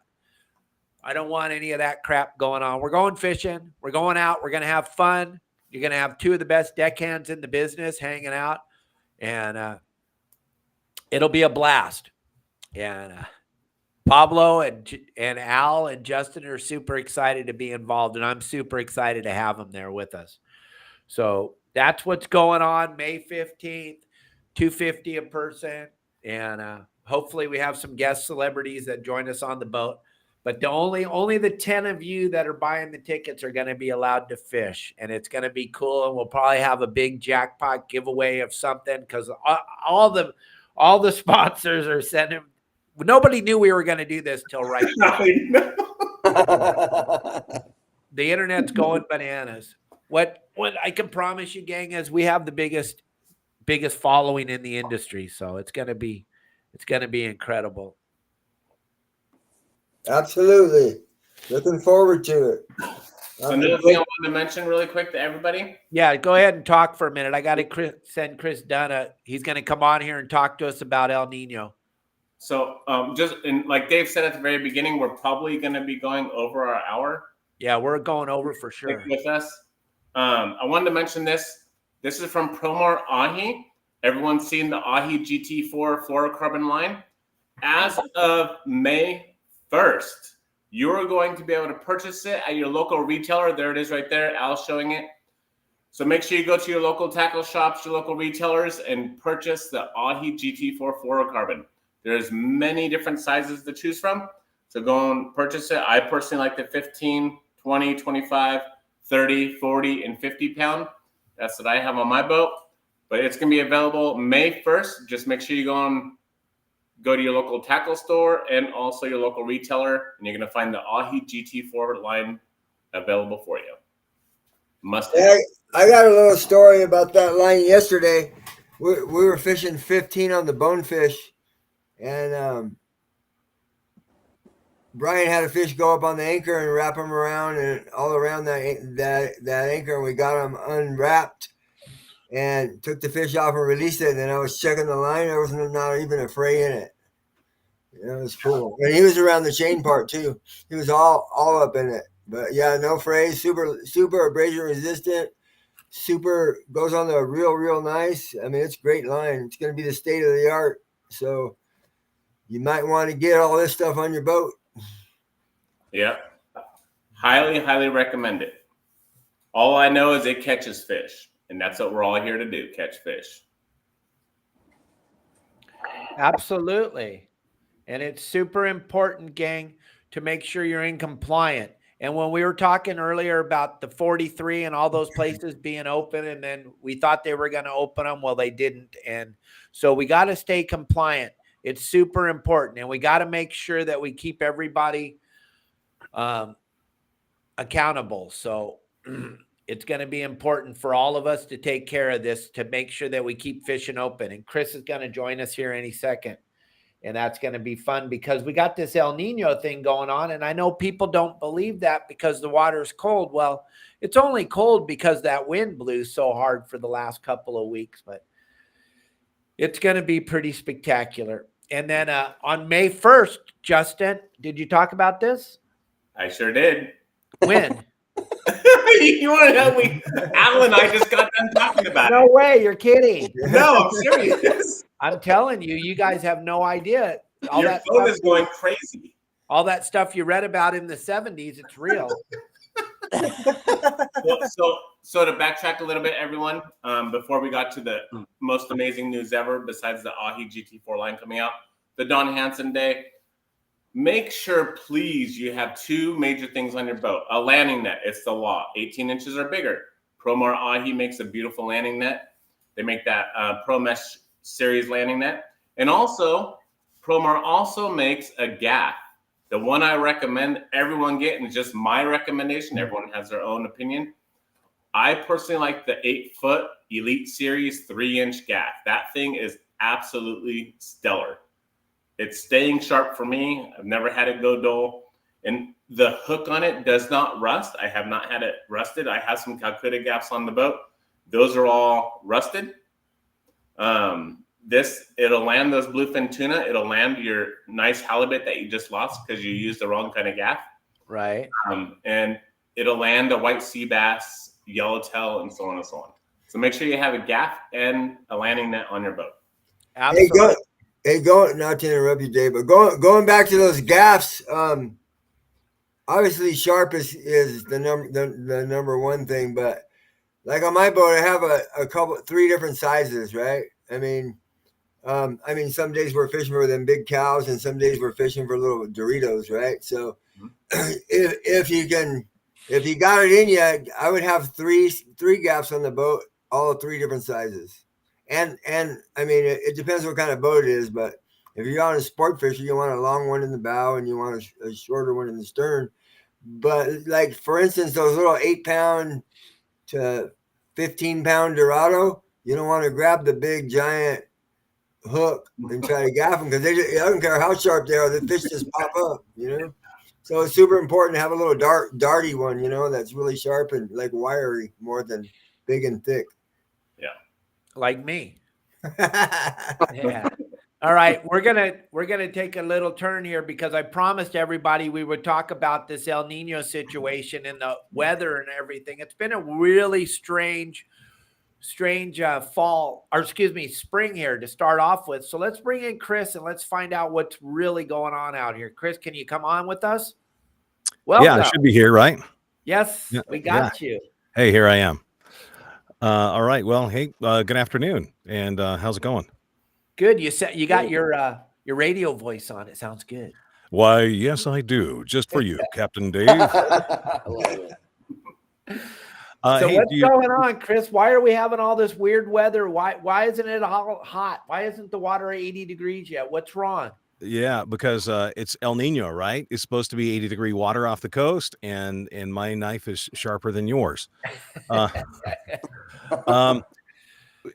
I don't want any of that crap going on. We're going fishing. We're going out. We're going to have fun. You're going to have 2 of the best deckhands in the business hanging out, and it'll be a blast. And Pablo and Al and Justin are super excited to be involved, and I'm super excited to have them there with us. So that's what's going on May 15th, $250 a person. And hopefully we have some guest celebrities that join us on the boat. But only the 10 of you that are buying the tickets are going to be allowed to fish. And it's going to be cool. And we'll probably have a big jackpot giveaway of something, because all the sponsors are sending. Nobody knew we were going to do this till right now. The internet's going bananas. What I can promise you, gang, is we have the biggest following in the industry. So it's gonna be incredible. Absolutely. Looking forward to it. Another thing I wanted to mention really quick to everybody. Yeah, go ahead and talk for a minute. I got to send Chris Dunn. He's going to come on here and talk to us about El Nino. So like Dave said at the very beginning, we're probably going to be going over our hour. Yeah, we're going over for sure. Stick with us. I wanted to mention this. This is from Promar Ahi. Everyone's seen the Ahi GT4 fluorocarbon line. As of May 1st, you're going to be able to purchase it at your local retailer. There it is right there. Al's showing it. So make sure you go to your local tackle shops, your local retailers, and purchase the Ahi GT4 fluorocarbon. There's many different sizes to choose from. So go and purchase it. I personally like the 15, 20, 25, 30, 40, and 50 pound. That's what I have on my boat. But it's going to be available May 1st. Just make sure you go to your local tackle store and also your local retailer, and you're going to find the Ahi GT4 line available for you. I got a little story about that line yesterday. We were fishing 15 on the Bonefish, and Brian had a fish go up on the anchor and wrap him around and all around that anchor, and we got him unwrapped and took the fish off and released it. And then I was checking the line. There was not even a fray in it. It was cool. And he was around the chain part too. He was all up in it. But yeah, no frays, super abrasion resistant, super goes on the real nice. I mean, it's a great line. It's going to be the state of the art. So you might want to get all this stuff on your boat. Yeah. Highly recommend it. All I know is it catches fish, and that's what we're all here to do, catch fish. Absolutely. And it's super important, gang, to make sure you're in compliant. And when we were talking earlier about the 43 and all those places being open, and then we thought they were going to open them, well, they didn't. And so we got to stay compliant. It's super important. And we got to make sure that we keep everybody accountable. So it's going to be important for all of us to take care of this, to make sure that we keep fishing open. And Chris is going to join us here any second. And that's going to be fun because we got this El Nino thing going on. And I know people don't believe that because the water's cold. Well, it's only cold because that wind blew so hard for the last couple of weeks, but it's going to be pretty spectacular. And then on May 1st, Justin, did you talk about this? I sure did. When? You want to know me? Al and I just got done talking about it. No way, you're kidding. No, I'm serious. I'm telling you, you guys have no idea. All your phone is going crazy. All that stuff you read about in the 70s, it's real. So to backtrack a little bit, everyone, before we got to the most amazing news ever, besides the Ahi GT4 line coming out, the Don Hansen Day, make sure, please, you have two major things on your boat. A landing net, it's the law, 18 inches or bigger. Promar Ahi makes a beautiful landing net. They make that Pro Mesh series landing net. And also, Promar also makes a gaff. The one I recommend everyone get, and just my recommendation, everyone has their own opinion. I personally like the 8-foot Elite Series 3-inch gaff. That thing is absolutely stellar. It's staying sharp for me. I've never had it go dull. And the hook on it does not rust. I have not had it rusted. I have some Calcutta gaffs on the boat. Those are all rusted. It'll land those bluefin tuna. It'll land your nice halibut that you just lost because you used the wrong kind of gaff. Right. And it'll land a white sea bass, yellowtail, and so on and so on. So make sure you have a gaff and a landing net on your boat. Absolutely. Going not to interrupt you, Dave, but going back to those gaffs, obviously sharp is the number one thing, but like on my boat, I have a 3 different sizes, right? I mean, some days we're fishing for them big cows, and some days we're fishing for little Doritos, right? So, if you got it in you, I would have three gaffs on the boat, all 3 different sizes. And I mean, it depends what kind of boat it is, but if you're on a sport fisher, you want a long one in the bow and you want a shorter one in the stern. But like, for instance, those little 8-pound to 15-pound Dorado, you don't want to grab the big giant hook and try to gaff them, because I don't care how sharp they are, the fish just pop up, So it's super important to have a little darty one, that's really sharp and like wiry more than big and thick. Yeah. Like me. Yeah. All right, we're gonna take a little turn here, because I promised everybody we would talk about this El Nino situation and the weather and everything. It's been a really strange spring here to start off with. So let's bring in Chris and let's find out what's really going on out here. Chris, can you come on with us? Well, yeah, I should be here, right? Yes, we got you. Hey, here I am. All right. Well, hey, good afternoon. And how's it going? Good. You got your radio voice on. It sounds good. Why, yes, I do. Just for you, Captain Dave. So what's going on, Chris? Why are we having all this weird weather? Why isn't it all hot? Why isn't the water 80 degrees yet? What's wrong? Yeah, because it's El Nino, right? It's supposed to be 80-degree water off the coast, and my knife is sharper than yours.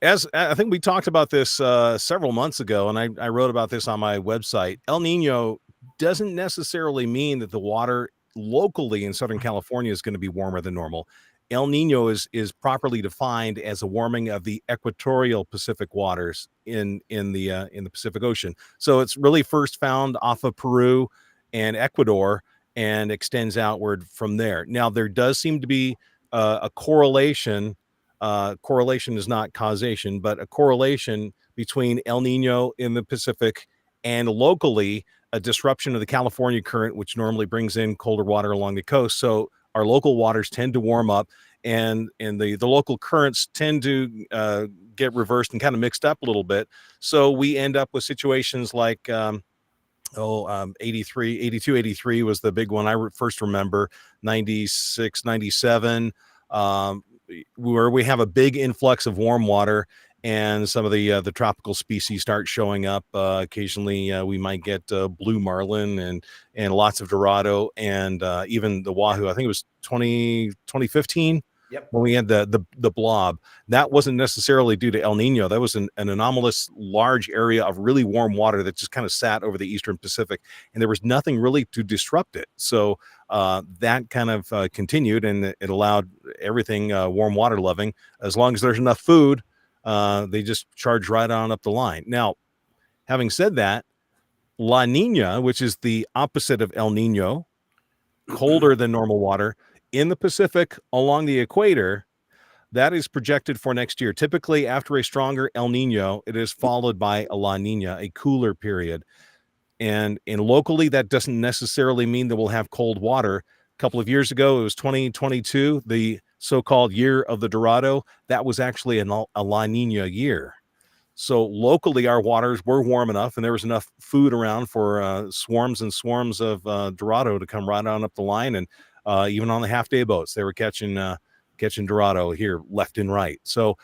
As I think we talked about this several months ago, and I wrote about this on my website. El Nino doesn't necessarily mean that the water locally in Southern California is going to be warmer than normal. El Nino is properly defined as a warming of the equatorial Pacific waters in the Pacific Ocean. So it's really first found off of Peru and Ecuador and extends outward from there. Now, there does seem to be a correlation. Correlation is not causation, but a correlation between El Nino in the Pacific and locally a disruption of the California current, which normally brings in colder water along the coast. So our local waters tend to warm up, and the local currents tend to get reversed and kind of mixed up a little bit. So we end up with situations like 82, 83 was the big one I first remember, 96, 97, where we have a big influx of warm water, and some of the tropical species start showing up. Occasionally, we might get blue marlin and lots of Dorado, and even the wahoo. I think it was 2015. Yep. When we had the blob. That wasn't necessarily due to El Nino. That was an anomalous large area of really warm water that just kind of sat over the Eastern Pacific, and there was nothing really to disrupt it. So that kind of continued, and it allowed everything warm water loving. As long as there's enough food, they just charge right on up the line. Now, having said that, La Nina, which is the opposite of El Nino, colder than normal water in the Pacific along the equator, that is projected for next year. Typically, after a stronger El Nino, it is followed by a La Nina, a cooler period. And locally, that doesn't necessarily mean that we'll have cold water. A couple of years ago, it was 2022, the so-called year of the Dorado. That was actually a La Nina year. So locally, our waters were warm enough, and there was enough food around for swarms and swarms of Dorado to come right on up the line. And even on the half-day boats, they were catching catching Dorado here left and right. So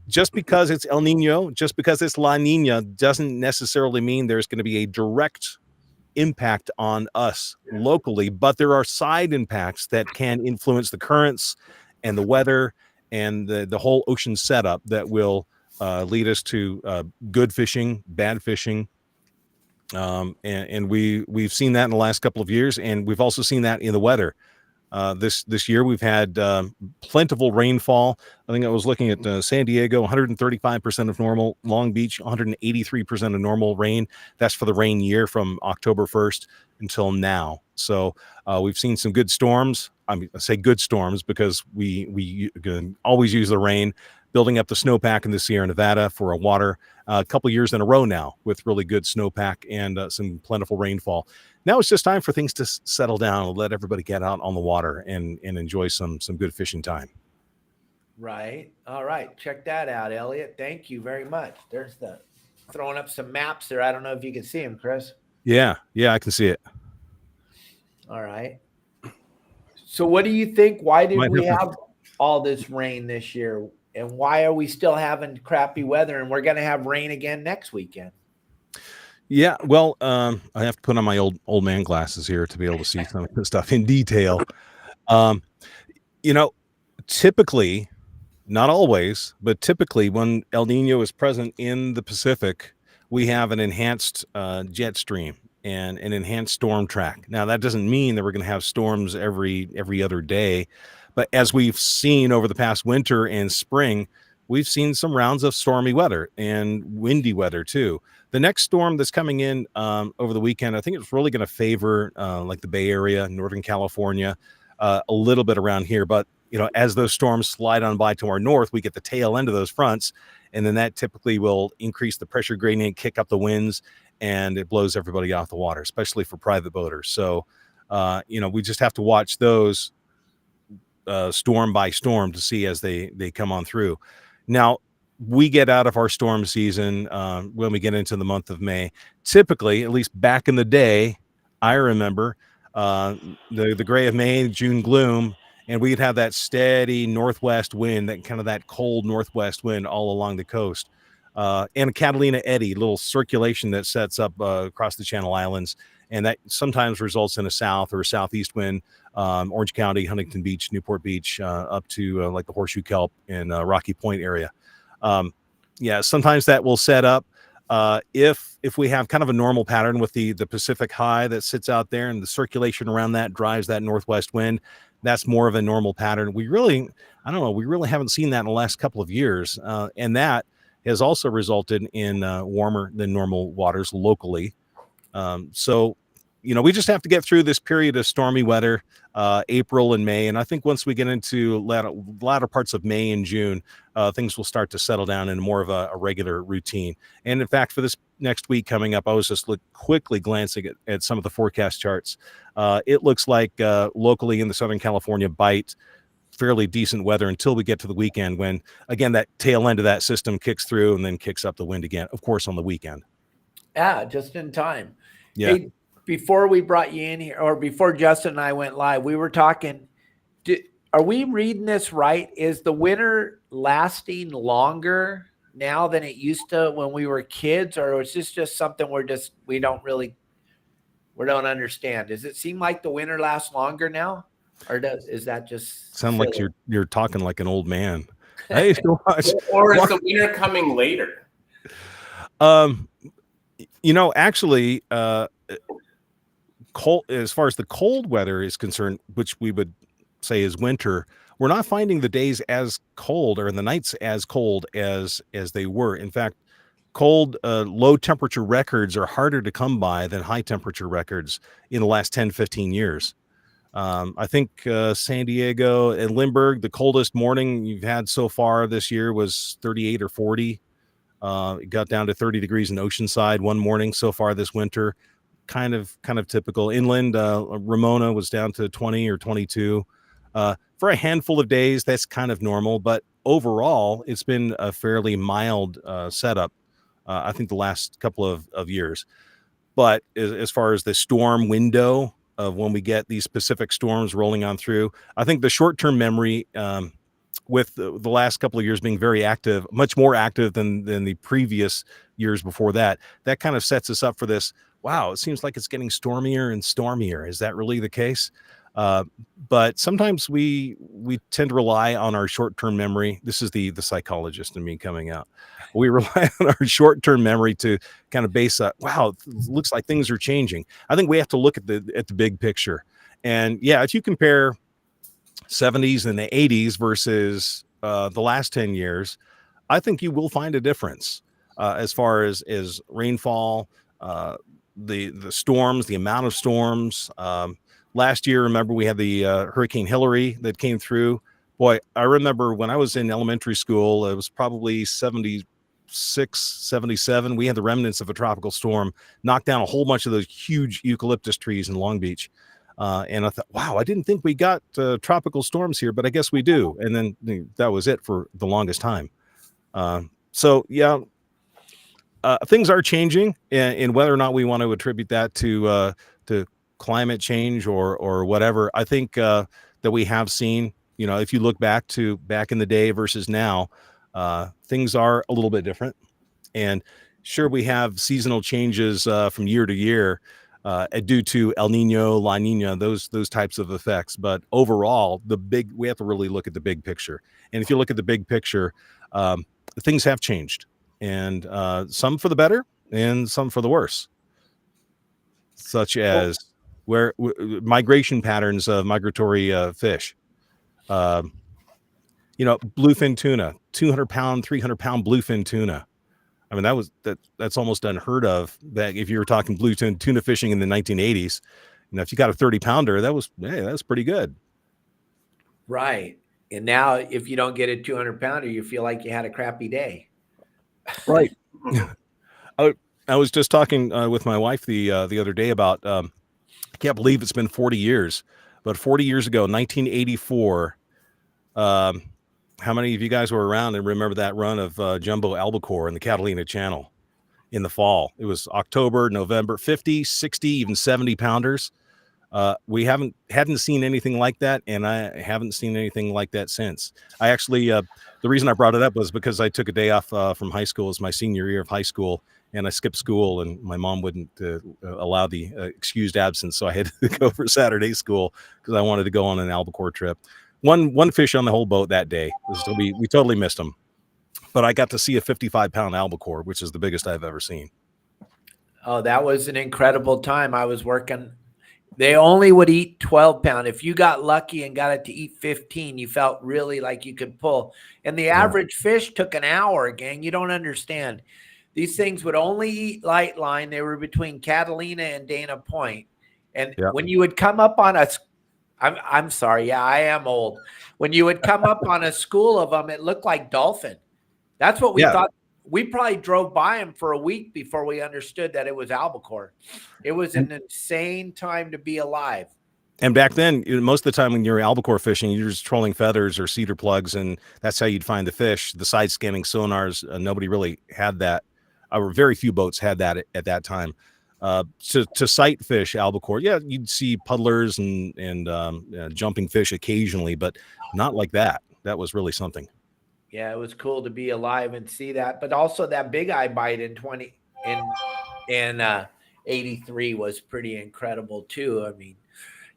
just because it's El Nino, just because it's La Nina, doesn't necessarily mean there's going to be a direct impact on us locally, but there are side impacts that can influence the currents and the weather and the whole ocean setup that will lead us to good fishing, bad fishing. And we've seen that in the last couple of years, and we've also seen that in the weather. This year we've had plentiful rainfall. I think I was looking at San Diego, 135% of normal, Long Beach, 183% of normal rain. That's for the rain year from October 1st until now. So we've seen some good storms. I mean, I say good storms because we always use the rain, building up the snowpack in the Sierra Nevada for a water a couple years in a row now with really good snowpack and some plentiful rainfall. Now it's just time for things to settle down and let everybody get out on the water and enjoy some good fishing time. Right. All right. Check that out, Elliot. Thank you very much. There's the throwing up some maps there. I don't know if you can see them, Chris. Yeah, I can see it. All right. So what do you think? Why did Might we have to- have all this rain this year? And why are we still having crappy weather? And we're going to have rain again next weekend. Yeah, well, I have to put on my old man glasses here to be able to see some of this stuff in detail. Typically, not always, but typically when El Nino is present in the Pacific, we have an enhanced jet stream and an enhanced storm track. Now, that doesn't mean that we're going to have storms every other day, but as we've seen over the past winter and spring, we've seen some rounds of stormy weather and windy weather too. The next storm that's coming in over the weekend, I think it's really going to favor like the Bay Area, Northern California, a little bit around here. But, as those storms slide on by to our north, we get the tail end of those fronts. And then that typically will increase the pressure gradient, kick up the winds, and it blows everybody off the water, especially for private boaters. So, we just have to watch those storm by storm to see as they come on through. Now, we get out of our storm season when we get into the month of May. Typically, at least back in the day, I remember the gray of May, June gloom, and we'd have that steady northwest wind, that cold northwest wind all along the coast. And a Catalina eddy, little circulation that sets up across the Channel Islands. And that sometimes results in a south or a southeast wind, Orange County, Huntington Beach, Newport Beach, up to like the Horseshoe Kelp and Rocky Point area. Sometimes that will set up if we have kind of a normal pattern with the Pacific high that sits out there and the circulation around that drives that northwest wind. That's more of a normal pattern. We really haven't seen that in the last couple of years. And that has also resulted in warmer than normal waters locally. So, we just have to get through this period of stormy weather, April and May. And I think once we get into latter parts of May and June, things will start to settle down in more of a regular routine. And in fact, for this next week coming up, I was just quickly glancing at some of the forecast charts. It looks like locally in the Southern California bight, fairly decent weather until we get to the weekend when, again, that tail end of that system kicks through and then kicks up the wind again, of course, on the weekend. Yeah, just in time. Yeah. Hey, before we brought you in here, or before Justin and I went live, we were talking. Are we reading this right? Is the winter lasting longer now than it used to when we were kids, or is this just something we don't understand? Does it seem like the winter lasts longer now, or is that just sound silly? like you're talking like an old man? Hey, Or is the winter coming later? Actually, cold, as far as the cold weather is concerned, which we would say is winter, we're not finding the days as cold or the nights as cold as they were. In fact, cold, low temperature records are harder to come by than high temperature records in the last 10, 15 years. I think San Diego and Lindbergh, the coldest morning you've had so far this year was 38 or 40. It got down to 30 degrees in Oceanside one morning so far this winter. Kind of typical. Inland, Ramona was down to 20 or 22. For a handful of days, that's kind of normal. But overall, it's been a fairly mild setup, I think, the last couple of years. But as far as the storm window of when we get these specific storms rolling on through, I think the short-term memory with the last couple of years being very active, much more active than the previous years before that, that kind of sets us up for this. Wow, it seems like it's getting stormier and stormier. Is that really the case? But sometimes we tend to rely on our short-term memory. This is the psychologist in me coming out. We rely on our short-term memory to kind of base up. Wow, it looks like things are changing. I think we have to look at the big picture. And yeah, if you compare 70s and the 80s versus the last 10 years, I think you will find a difference as far as rainfall, the storms, the amount of storms. Last year, remember, we had the Hurricane Hillary that came through. Boy, I remember when I was in elementary school, it was probably 76, 77. We had the remnants of a tropical storm knock down a whole bunch of those huge eucalyptus trees in Long Beach. And I thought, wow, I didn't think we got tropical storms here, but I guess we do. And then that was it for the longest time. So, yeah, things are changing, and whether or not we want to attribute that to climate change or whatever, I think that we have seen, if you look back in the day versus now, things are a little bit different. And sure, we have seasonal changes from year to year due to El Nino, La Nina, those types of effects. But overall, we have to really look at the big picture. And if you look at the big picture, things have changed, and some for the better and some for the worse, such as migration patterns of migratory fish. Bluefin tuna, 200-pound, 300-pound bluefin tuna. I mean, that's almost unheard of. That if you were talking bluefin tuna fishing in the 1980s, if you got a 30-pounder, that's pretty good. Right. And now if you don't get a 200-pounder, you feel like you had a crappy day. Right. I was just talking with my wife the other day about, I can't believe it's been 40 years, but 40 years ago, 1984, how many of you guys were around and remember that run of jumbo albacore in the Catalina Channel in the fall? It was October, November, 50, 60, even 70 pounders. We hadn't seen anything like that, and I haven't seen anything like that since. I actually, the reason I brought it up was because I took a day off from high school. It was my senior year of high school, and I skipped school, and my mom wouldn't allow the excused absence, so I had to go for Saturday school because I wanted to go on an albacore trip. One fish on the whole boat that day. We totally missed them, but I got to see a 55-pound albacore, which is the biggest I've ever seen. Oh, that was an incredible time. I was working. They only would eat 12-pound. If you got lucky and got it to eat 15, you felt really like you could pull. And the average fish took an hour, gang. You don't understand. These things would only eat light line. They were between Catalina and Dana Point. And when you would come up on I'm sorry. Yeah, I am old. When you would come up on a school of them, it looked like dolphin. That's what we thought. We probably drove by them for a week before we understood that it was albacore. It was an insane time to be alive. And back then, most of the time when you're albacore fishing, you're just trolling feathers or cedar plugs, and that's how you'd find the fish. The side scanning sonars, nobody really had that. Or very few boats had that at that time. To sight fish albacore, you'd see puddlers and jumping fish occasionally, but not like that. That was really something. Yeah, it was cool to be alive and see that. But also that big eye bite in 83 was pretty incredible too. I mean,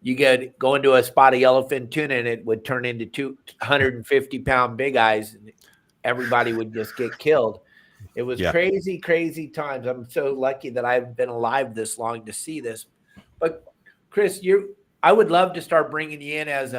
you go into a spot of yellowfin tuna and it would turn into 250-pound big eyes, and everybody would just get killed. It was crazy, crazy times. I'm so lucky that I've been alive this long to see this. But Chris, I would love to start bringing you in as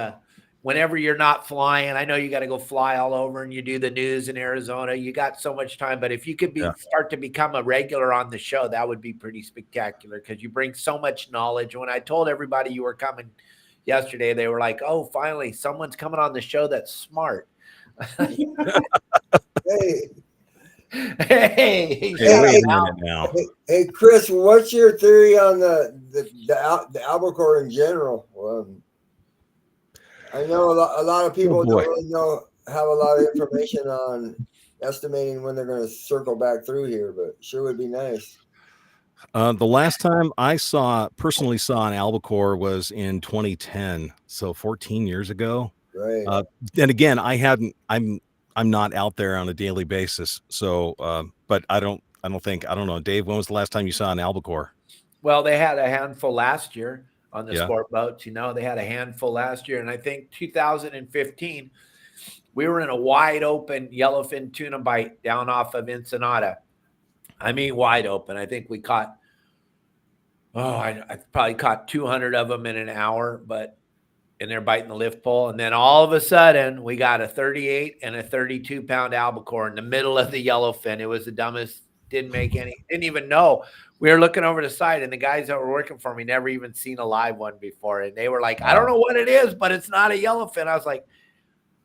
whenever you're not flying. I know you got to go fly all over and you do the news in Arizona. You got so much time, but if you could start to become a regular on the show, that would be pretty spectacular because you bring so much knowledge. When I told everybody you were coming yesterday, they were like, "Oh, finally, someone's coming on the show that's smart." Hey, Hey, Chris, what's your theory on the albacore in general? I know a lot of people don't really have a lot of information on estimating when they're going to circle back through here, but sure would be nice. The last time I personally saw an albacore was in 2010, so 14 years ago. Right. And again, I'm not out there on a daily basis. So, but I don't know, Dave, when was the last time you saw an albacore? Well, they had a handful last year on the Yeah. sport boats. They had a handful last year. And I think 2015, we were in a wide open yellowfin tuna bite down off of Ensenada. I mean, wide open. I think we caught, I probably caught 200 of them in an hour, and they're biting the lift pole. And then all of a sudden, we got a 38 and a 32-pound albacore in the middle of the yellowfin. It was the dumbest, didn't even know. We were looking over the side, and the guys that were working for me never even seen a live one before. And they were like, I don't know what it is, but it's not a yellowfin. I was like,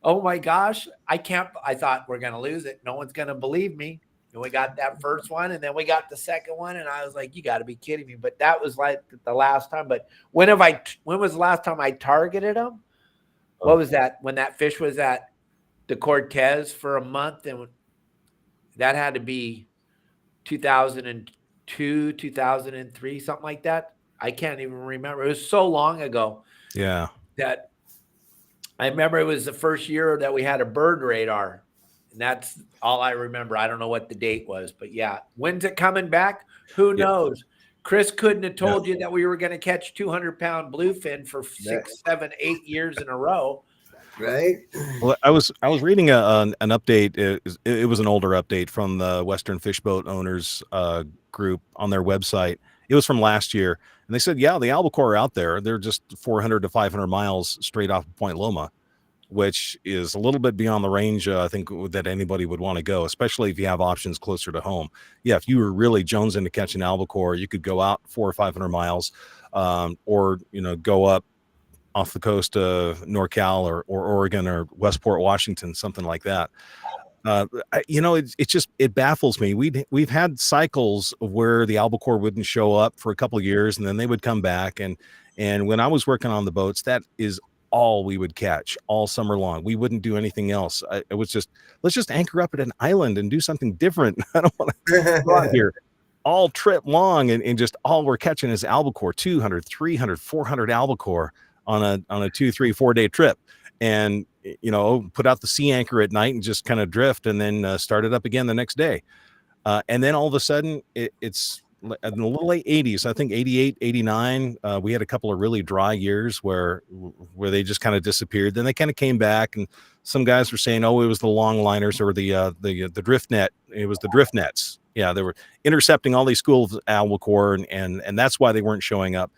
oh my gosh, I thought we're going to lose it. No one's going to believe me. And we got that first one, and then we got the second one, and I was like, you got to be kidding me. But that was like the last time. But when was the last time I targeted them? What was that? When that fish was at the Cortez for a month, and that had to be 2002, 2003, something like that. I can't even remember. It was so long ago. Yeah. That I remember it was the first year that we had a bird radar. And that's all I remember. I don't know what the date was, but yeah. When's it coming back? Who knows? Chris couldn't have told you that we were going to catch 200-pound bluefin for 6, 7, 8 years in a row. Right. Well, I was reading an update. It was an older update from the Western Fish Boat Owners group on their website. It was from last year. And they said, yeah, the albacore are out there. They're just 400 to 500 miles straight off of Point Loma, which is a little bit beyond the range, I think, that anybody would want to go, especially if you have options closer to home. Yeah, if you were really jonesing to catch an albacore, you could go out 400 or 500 miles, or go up off the coast of NorCal or Oregon or Westport, Washington, something like that. It baffles me. We've had cycles where the albacore wouldn't show up for a couple of years, and then they would come back. And when I was working on the boats, that is all we would catch all summer long. We wouldn't do anything else. It was just, let's just anchor up at an island and do something different. I don't want to go out here all trip long and just all we're catching is albacore, 200, 300, 400 albacore on a 2, 3, 4 day trip. And put out the sea anchor at night and just kind of drift, and then start it up again the next day. And then all of a sudden it's in the late 80s, I think 88, 89, we had a couple of really dry years where they just kind of disappeared. Then they kind of came back, and some guys were saying, oh, it was the long liners or the drift net. It was the drift nets. Yeah, they were intercepting all these schools of albacore, and that's why they weren't showing up.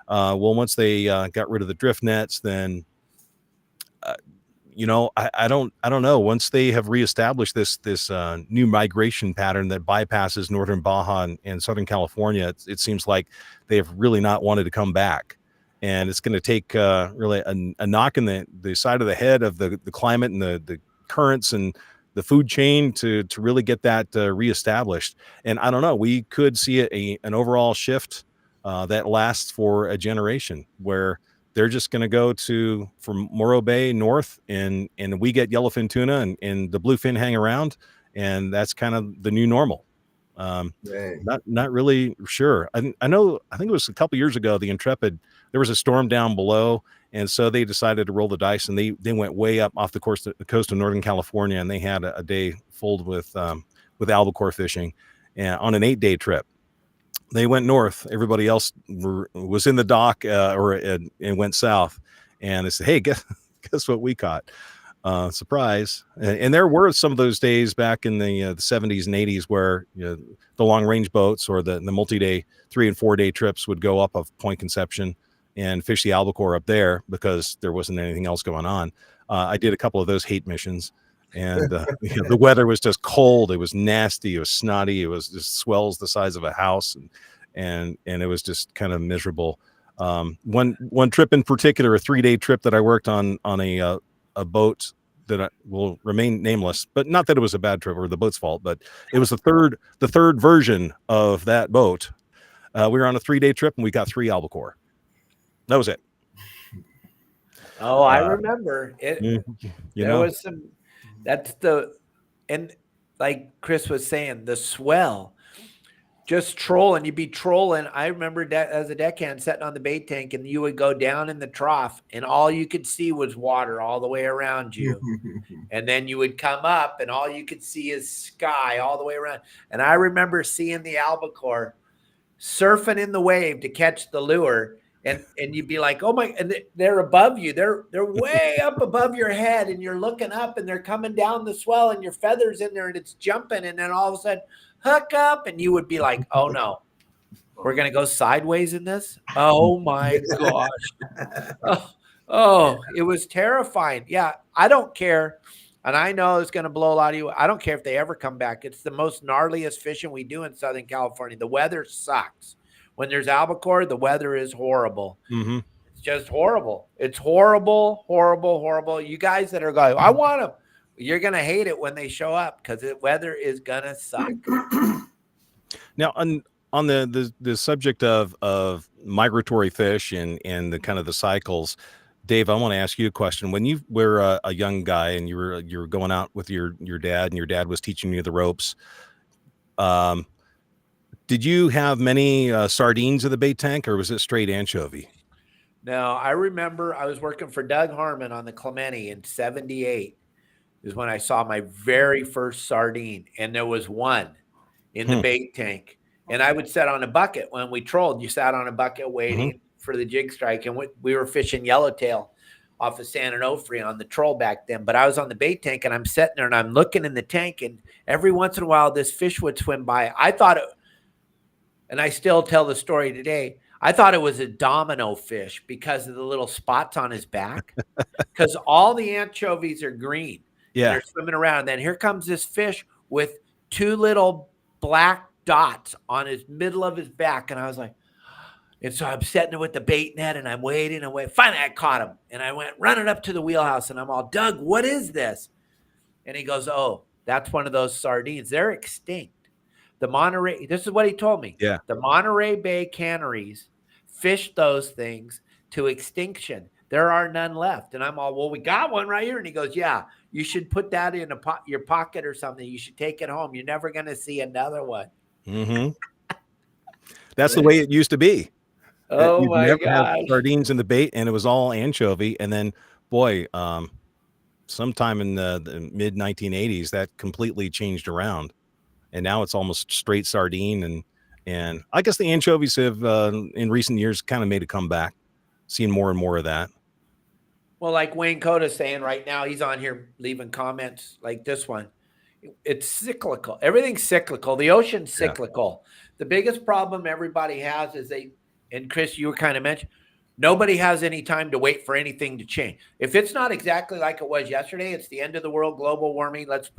Well, once they got rid of the drift nets, then I don't know. Once they have reestablished this new migration pattern that bypasses northern Baja and Southern California, it seems like they have really not wanted to come back. And it's going to take really a knock in the side of the head of the climate and the currents and the food chain to really get that reestablished. And I don't know, we could see an overall shift that lasts for a generation, where they're just going to go from Morro Bay north, and we get yellowfin tuna and the bluefin hang around, and that's kind of the new normal. Not really sure. I think it was a couple years ago, the Intrepid, there was a storm down below, and so they decided to roll the dice, and they went way up off the coast of Northern California, and they had a day full with albacore fishing, and on an 8-day trip. They went north. Everybody else was in the dock and went south. And they said, hey, guess what we caught? Surprise. And there were some of those days back in the 70s and 80s where the long range boats or the multi-day 3 and 4 day trips would go up of Point Conception and fish the albacore up there because there wasn't anything else going on. I did a couple of those hate missions. And the weather was just cold. It was nasty. It was snotty. It was just swells the size of a house, and it was just kind of miserable. One trip in particular, a 3-day trip that I worked on a boat that will remain nameless, but not that it was a bad trip or the boat's fault, but it was the third version of that boat. We were on a 3-day trip and we got 3 albacore. That was it. Oh, I remember it. There was some. That's and like Chris was saying, the swell. just trolling. You'd be trolling. I remember that as a deckhand sitting on the bait tank, and you would go down in the trough, and all you could see was water all the way around you. And then you would come up, and all you could see is sky all the way around. And I remember seeing the albacore surfing in the wave to catch the lure. And you'd be like, oh my, and they're above you. They're way up above your head, and you're looking up, and they're coming down the swell, and your feather's in there, and it's jumping. And then all of a sudden, hook up, and you would be like, oh no, we're going to go sideways in this. Oh my gosh. Oh, it was terrifying. Yeah. I don't care. And I know it's going to blow a lot of you. I don't care if they ever come back. It's the most gnarliest fishing we do in Southern California. The weather sucks. When there's albacore, the weather is horrible. Mm-hmm. It's just horrible. It's horrible, horrible, horrible. You guys that are going, I want them. You're going to hate it when they show up because the weather is going to suck. Now, on the subject of migratory fish and the kind of the cycles, Dave, I want to ask you a question. When you were a young guy and you were going out with your dad, and your dad was teaching you the ropes, did you have many sardines in the bait tank, or was it straight anchovy? No, I remember I was working for Doug Harmon on the Clemente in 78 is when I saw my very first sardine, and there was one in the bait tank. And I would sit on a bucket when we trolled. You sat on a bucket waiting for the jig strike, and we were fishing yellowtail off of San Onofre on the troll back then. But I was on the bait tank, and I'm sitting there, and I'm looking in the tank, and every once in a while this fish would swim by. I thought it, and I still tell the story today, I thought it was a domino fish because of the little spots on his back, because all the anchovies are green. Yeah. They're swimming around. And then here comes this fish with two little black dots on his middle of his back. And I was like, and so I'm setting it with the bait net, and I'm waiting and waiting. Finally, I caught him, and I went running up to the wheelhouse, and I'm all, Doug, what is this? And he goes, oh, that's one of those sardines. They're extinct. The Monterey, this is what he told me. Yeah. The Monterey Bay canneries fished those things to extinction. There are none left. And I'm all, well, we got one right here. And he goes, yeah, you should put that in your pocket or something. You should take it home. You're never going to see another one. Mm-hmm. That's the way it used to be. Oh You'd my never have gosh. sardines in the bait, and it was all anchovy. And then, boy, sometime in the mid 1980s, that completely changed around, and now it's almost straight sardine. And I guess the anchovies have in recent years kind of made a comeback. Seeing more and more of that. Well, like Wayne Coda's saying right now, he's on here leaving comments like this one. It's cyclical. Everything's cyclical. The ocean's cyclical. Yeah. The biggest problem everybody has is and Chris, you were kind of mentioned, nobody has any time to wait for anything to change. If it's not exactly like it was yesterday, it's the end of the world, global warming. Let's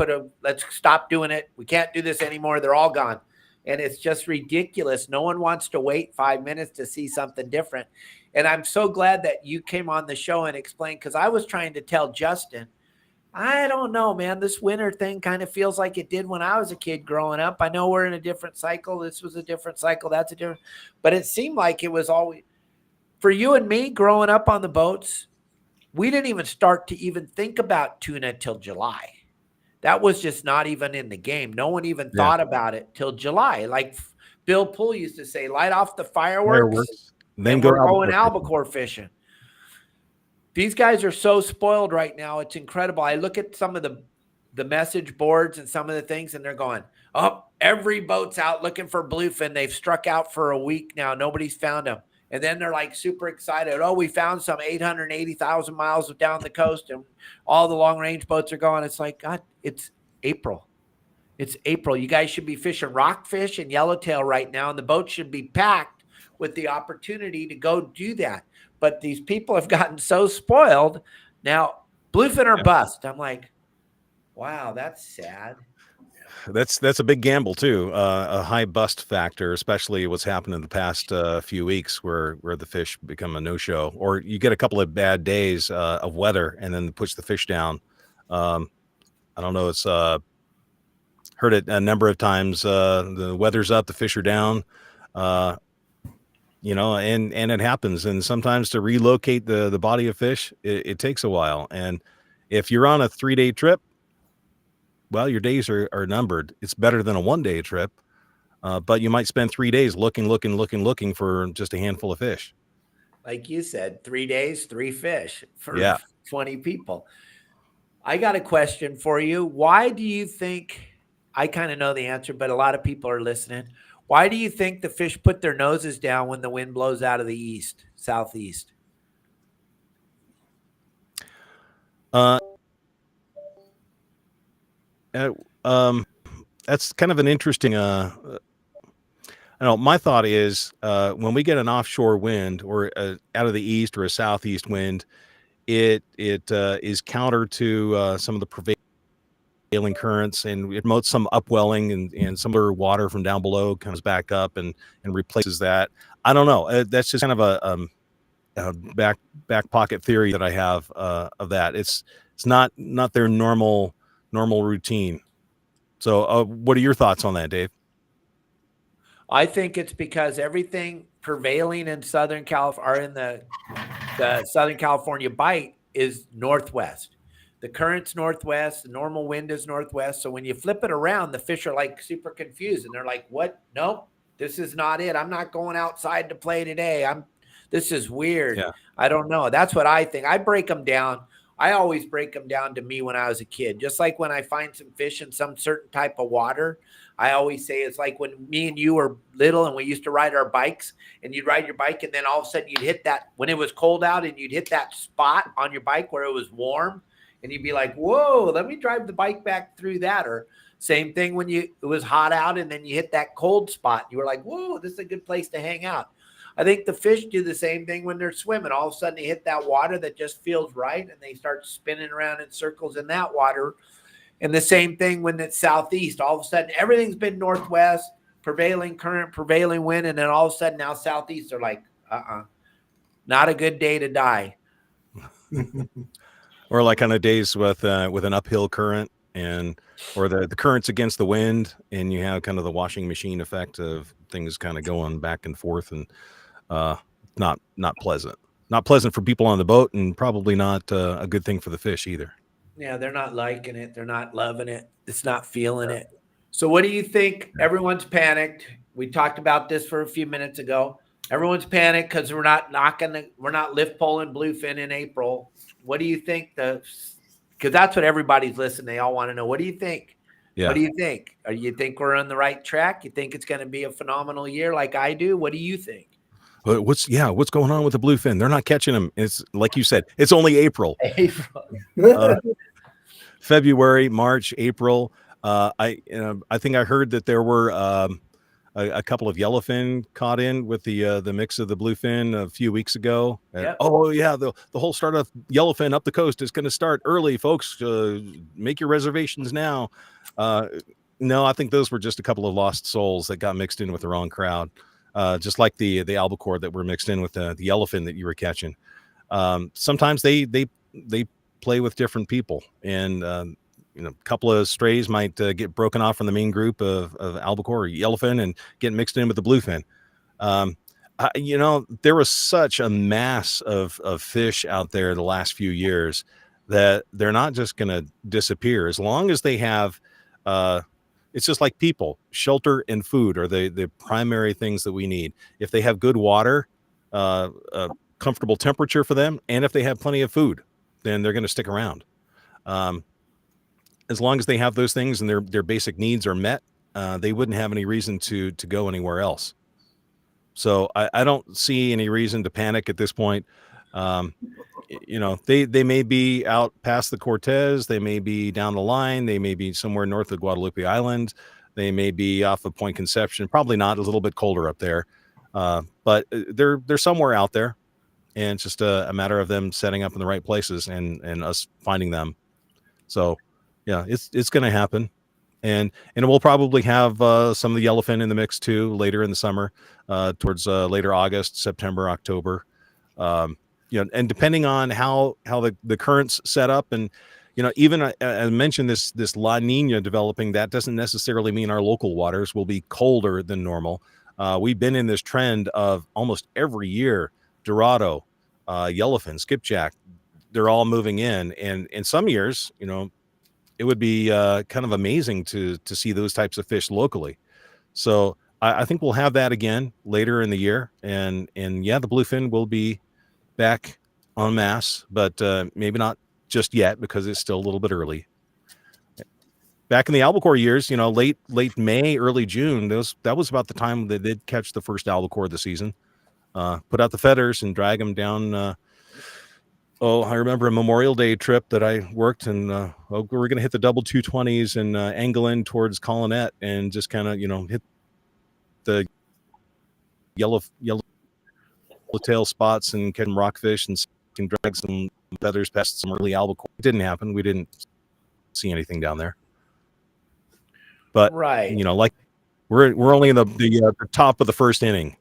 stop doing it. We can't do this anymore. They're all gone. And it's just ridiculous. No one wants to wait 5 minutes to see something different. And I'm so glad that you came on the show and explained, because I was trying to tell Justin, I don't know, man, this winter thing kind of feels like it did when I was a kid growing up. I know we're in a different cycle. This was a different cycle. That's a different, but it seemed like it was always, for you and me growing up on the boats, we didn't even start to even think about tuna till July. That was just not even in the game. No one even thought about it till July. Like Bill Poole used to say, light off the fireworks. Then we're going albacore fishing. These guys are so spoiled right now. It's incredible. I look at some of the message boards and some of the things, and they're going, oh, every boat's out looking for bluefin. They've struck out for a week now. Nobody's found them. And then they're like super excited. Oh, we found some 880,000 miles down the coast, and all the long range boats are going. It's like, God, it's April. It's April. You guys should be fishing rockfish and yellowtail right now, and the boat should be packed with the opportunity to go do that. But these people have gotten so spoiled. Now, bluefin or bust. I'm like, wow, that's sad. That's a big gamble too. A high bust factor, especially what's happened in the past few weeks, where the fish become a no-show, or you get a couple of bad days of weather and then push the fish down. I don't know. It's heard it a number of times. The weather's up, the fish are down. And it happens. And sometimes to relocate the body of fish, it takes a while. And if you're on a 3-day trip, well, your days are numbered. It's better than a 1-day trip. but you might spend 3 days looking for just a handful of fish. Like you said, 3 days, 3 fish for Yeah. 20 people. I got a question for you. Why do you think, I kind of know the answer, but a lot of people are listening. Why do you think the fish put their noses down when the wind blows out of the east, southeast? That's kind of an interesting, I know my thought is, when we get an offshore wind or out of the east or a southeast wind, it is counter to some of the prevailing currents, and it promotes some upwelling, and some of the water from down below comes back up and replaces that. I don't know. That's just kind of a back pocket theory that I have of that. It's not their normal routine. So, what are your thoughts on that, Dave? I think it's because everything prevailing in Southern California, or in the Southern California bight, is northwest. The current's northwest, the normal wind is northwest. So when you flip it around, the fish are like super confused, and they're like, what? Nope, this is not it. I'm not going outside to play today. This is weird. Yeah. I don't know. That's what I think. I break them down. I always break them down to me when I was a kid. Just like when I find some fish in some certain type of water, I always say it's like when me and you were little and we used to ride our bikes, and you'd ride your bike, and then all of a sudden you'd hit that, when it was cold out, and you'd hit that spot on your bike where it was warm, and you'd be like, whoa, let me drive the bike back through that. Or same thing when it was hot out and then you hit that cold spot. You were like, whoa, this is a good place to hang out. I think the fish do the same thing when they're swimming. All of a sudden they hit that water that just feels right, and they start spinning around in circles in that water. And the same thing when it's southeast. All of a sudden everything's been northwest, prevailing current, prevailing wind, and then all of a sudden now southeast are like, not a good day to die. Or like on the days with an uphill current, or the currents against the wind, and you have kind of the washing machine effect of things kind of going back and forth, and not pleasant for people on the boat, and probably not a good thing for the fish either. Yeah, they're not liking it. They're not loving it. It's not feeling it. So what do you think? Everyone's panicked. We talked about this for a few minutes ago. Everyone's panicked because we're not lift poling bluefin in April. What do you think? Because that's what everybody's listening. They all want to know. What do you think? Yeah. What do you think? Or you think we're on the right track? You think it's going to be a phenomenal year like I do? What do you think? What's going on with the bluefin? They're not catching them. It's like you said, it's only April. February, March, April. I think I heard that there were a couple of yellowfin caught in with the mix of the bluefin a few weeks ago. Yep. Oh yeah, the whole start of yellowfin up the coast is going to start early, folks. Make your reservations now. No, I think those were just a couple of lost souls that got mixed in with the wrong crowd. Just like the albacore that were mixed in with the yellowfin that you were catching. Sometimes they play with different people, and a couple of strays might get broken off from the main group of albacore or yellowfin and get mixed in with the bluefin. There was such a mass of fish out there the last few years that they're not just going to disappear as long as they have. It's just like people. Shelter and food are the primary things that we need. If they have good water, a comfortable temperature for them, and if they have plenty of food, then they're going to stick around. As long as they have those things and their basic needs are met, they wouldn't have any reason to go anywhere else. So I don't see any reason to panic at this point. They may be out past the Cortez. They may be down the line. They may be somewhere north of Guadalupe Island. They may be off of Point Conception. Probably not. A little bit colder up there. But they're somewhere out there. And it's just a matter of them setting up in the right places and us finding them. So, yeah, it's going to happen. And we'll probably have some of the yellowfin in the mix too later in the summer, towards later August, September, October. And depending on how the currents set up, and even I mentioned this La Nina developing, that doesn't necessarily mean our local waters will be colder than normal. We've been in this trend of almost every year, Dorado, yellowfin, skipjack, they're all moving in, and in some years, it would be kind of amazing to see those types of fish locally. So I think we'll have that again later in the year, and yeah, the bluefin will be back en masse, but maybe not just yet because it's still a little bit early. Back in the albacore years, late May, early June, that was about the time that they'd catch the first albacore of the season. Put out the feathers and drag them down. I remember a Memorial Day trip that I worked, and we were going to hit the double 220s and angle in towards Colonette and just kind of hit the yellow tail spots and catch some rockfish and can drag some feathers past some early albacore. It didn't happen. We didn't see anything down there. But Right. like we're only in the top of the first inning.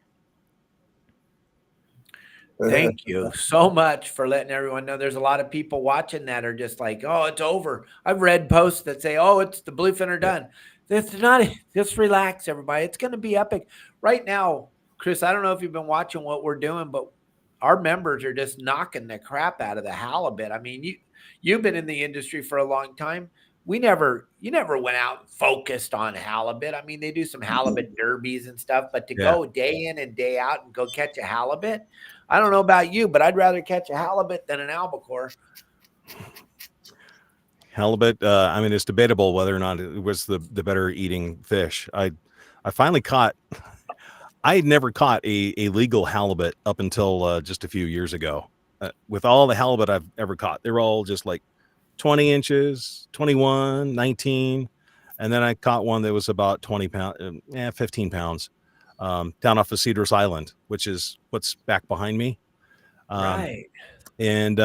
Thank you so much for letting everyone know. There's a lot of people watching that are just like, oh, it's over. I've read posts that say, oh, it's the bluefin are done. It's not. Just relax, everybody. It's going to be epic. Right now, Chris, I don't know if you've been watching what we're doing, but our members are just knocking the crap out of the halibut. I mean, you've been in the industry for a long time. You never went out and focused on halibut. I mean, they do some halibut derbies and stuff, but to go day in and day out and go catch a halibut, I don't know about you, but I'd rather catch a halibut than an albacore. Halibut, I mean, it's debatable whether or not it was the better eating fish. I finally caught. I had never caught a legal halibut up until just a few years ago. With all the halibut I've ever caught, they were all just like 20 inches, 21, 19. And then I caught one that was about 20 pounds, 15 pounds, down off of Cedars Island, which is what's back behind me. Right. And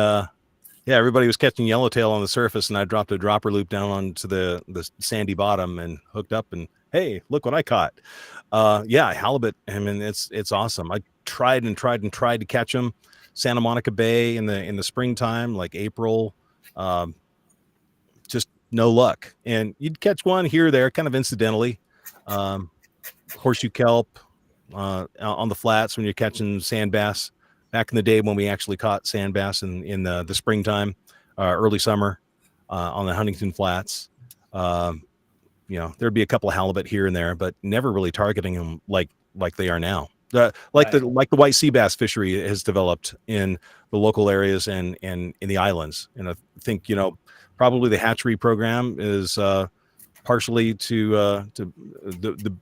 everybody was catching yellowtail on the surface, and I dropped a dropper loop down onto the sandy bottom and hooked up, and hey, look what I caught. Halibut. I mean, it's awesome. I tried to catch them. Santa Monica Bay in the springtime, like April, just no luck. And you'd catch one here or there, kind of incidentally. Horseshoe kelp on the flats when you're catching sand bass. Back in the day when we actually caught sand bass in the springtime, early summer, on the Huntington Flats, there'd be a couple of halibut here and there, but never really targeting them like they are now. The white sea bass fishery has developed in the local areas and in the islands. And I think, probably the hatchery program is partially to the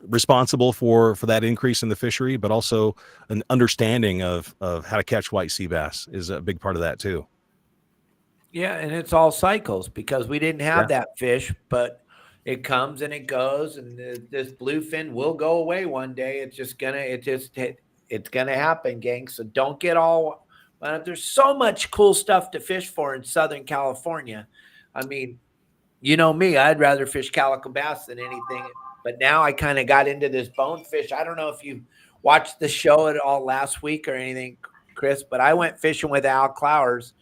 responsible for that increase in the fishery, but also an understanding of how to catch white sea bass is a big part of that too. Yeah, and it's all cycles because we didn't have that fish, but it comes and it goes, and this bluefin will go away one day. It's gonna happen, gang. So don't get all. There's so much cool stuff to fish for in Southern California. I mean, you know me, I'd rather fish calico bass than anything. But now I kind of got into this bonefish. I don't know if you watched the show at all last week or anything, Chris, but I went fishing with Al Clowers.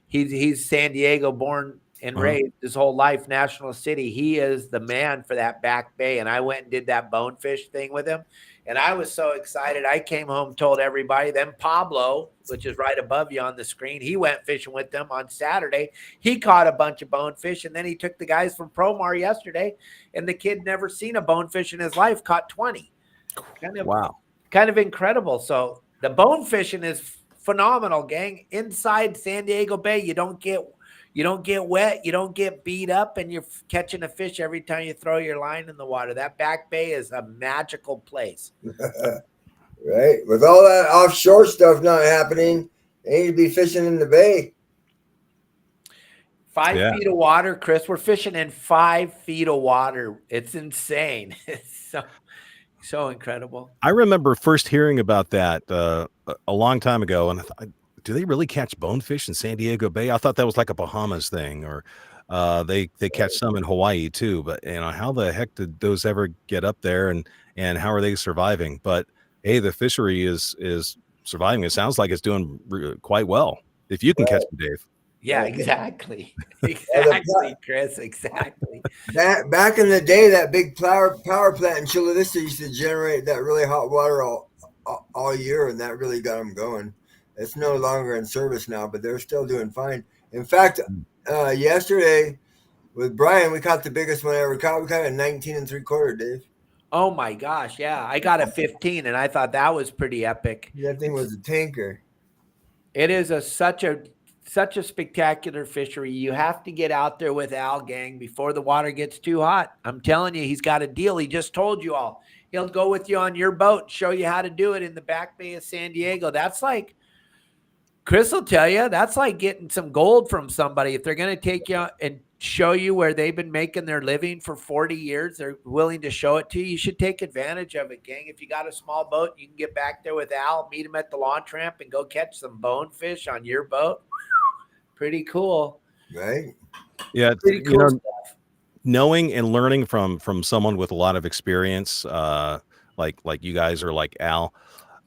He's San Diego born and raised his whole life, National City. He is the man for that back bay. And I went and did that bonefish thing with him. And I was so excited. I came home, told everybody. Then Pablo, which is right above you on the screen, he went fishing with them on Saturday. He caught a bunch of bonefish, and then he took the guys from Promar yesterday, and the kid never seen a bonefish in his life, caught 20. Kind of incredible. So the bonefishing is phenomenal, gang. Inside San Diego Bay, you don't get wet, you don't get beat up, and you're catching a fish every time you throw your line in the water. That back bay is a magical place. Right. With all that offshore stuff not happening, they need to be fishing in the bay. 5 feet of water, Chris. We're fishing in 5 feet of water. It's insane. It's so incredible. I remember first hearing about that a long time ago, and I thought, do they really catch bonefish in San Diego Bay? I thought that was like a Bahamas thing, or they catch some in Hawaii too. But how the heck did those ever get up there, and how are they surviving? But hey, the fishery is surviving. It sounds like it's doing quite well. If you can catch them, Dave. Yeah, exactly. Exactly, Chris. Exactly. Back in the day, that big power plant in Chula Vista used to generate that really hot water all year, and that really got them going. It's no longer in service now, but they're still doing fine. In fact, yesterday with Brian, we caught the biggest one I ever caught. We caught a 19 3/4, Dave. Oh my gosh, yeah. I got a 15 and I thought that was pretty epic. That thing was a tanker. It is such a spectacular fishery. You have to get out there with Al, gang, before the water gets too hot. I'm telling you, he's got a deal. He just told you all. He'll go with you on your boat and show you how to do it in the back bay of San Diego. That's like, Chris will tell you, that's like getting some gold from somebody. If they're going to take you and show you where they've been making their living for 40 years, they're willing to show it to you. You should take advantage of it, gang. If you got a small boat, you can get back there with Al, meet him at the launch ramp, and go catch some bonefish on your boat. Pretty cool. Right? Yeah, Pretty cool stuff. Knowing and learning from someone with a lot of experience, like you guys are like Al,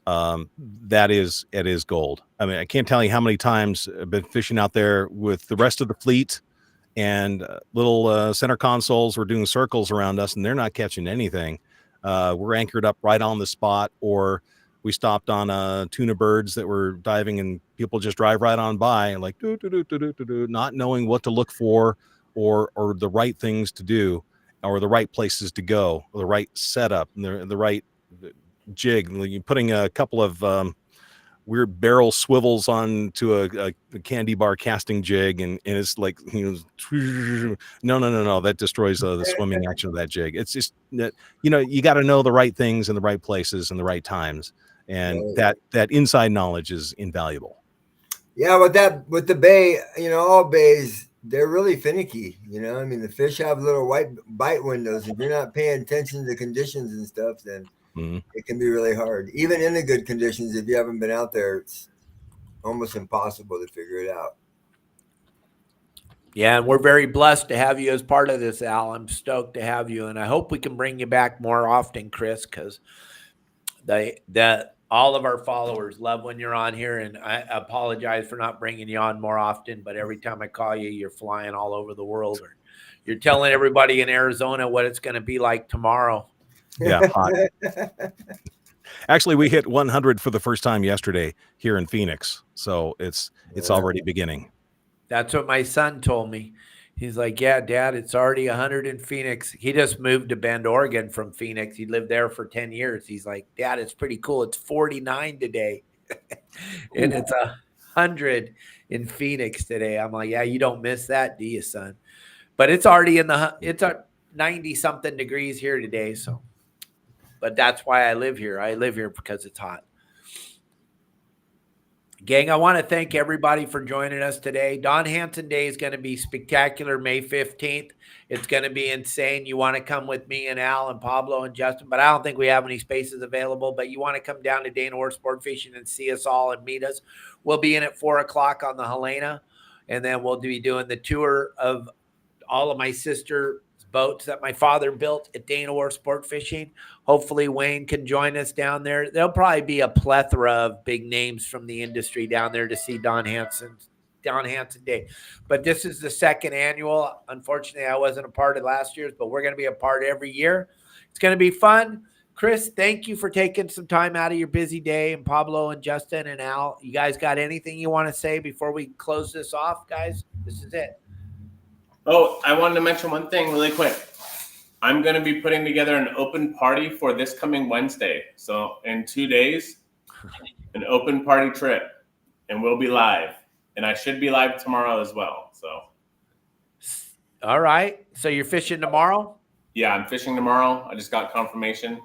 it is gold. I mean, I can't tell you how many times I've been fishing out there with the rest of the fleet, and little center consoles were doing circles around us, and they're not catching anything. We're anchored up right on the spot, or we stopped on tuna birds that were diving, and people just drive right on by, like not knowing what to look for, or the right things to do, or the right places to go, or the right setup, and the right jig. You're putting a couple of weird barrel swivels onto a candy bar casting jig, and it's like, no, that destroys the swimming action of that jig. It's just that, you got to know the right things in the right places and the right times, and that inside knowledge is invaluable. Yeah, with the bay, all bays, they're really finicky. I mean, the fish have little white bite windows. If you're not paying attention to conditions and stuff, then it can be really hard. Even in the good conditions, if you haven't been out there, it's almost impossible to figure it out. Yeah, and we're very blessed to have you as part of this, Al. I'm stoked to have you, and I hope we can bring you back more often, Chris, because all of our followers love when you're on here, and I apologize for not bringing you on more often, but every time I call you, you're flying all over the world, or you're telling everybody in Arizona what it's going to be like tomorrow. Yeah, hot. Actually, we hit 100 for the first time yesterday here in Phoenix, so it's already beginning. That's what my son told me. He's like, yeah, Dad, it's already 100 in Phoenix. He just moved to Bend, Oregon from Phoenix. He lived there for 10 years. He's like, Dad, it's pretty cool. It's 49 today. And it's 100 in Phoenix today. I'm like, yeah, you don't miss that, do you, son? But it's already it's 90 something degrees here today. So, but that's why I live here. I live here because it's hot. Gang, I want to thank everybody for joining us today. Don Hansen Day is going to be spectacular May 15th. It's going to be insane. You want to come with me and Al and Pablo and Justin, but I don't think we have any spaces available. But you want to come down to Dana Orr Sportfishing and see us all and meet us. We'll be in at 4 o'clock on the Helena, and then we'll be doing the tour of all of my sister boats that my father built at Dana Orr Sportfishing. Hopefully Wayne can join us down there. There'll probably be a plethora of big names from the industry down there to see Don Hansen Day. But this is the second annual. Unfortunately, I wasn't a part of last year's, but we're going to be a part every year. It's going to be fun. Chris, thank you for taking some time out of your busy day. And Pablo and Justin and Al, you guys got anything you want to say before we close this off, guys? This is it. Oh, I wanted to mention one thing really quick. I'm going to be putting together an open party for this coming Wednesday. So in 2 days, an open party trip, and we'll be live. And I should be live tomorrow as well. So, all right. So you're fishing tomorrow? Yeah, I'm fishing tomorrow. I just got confirmation.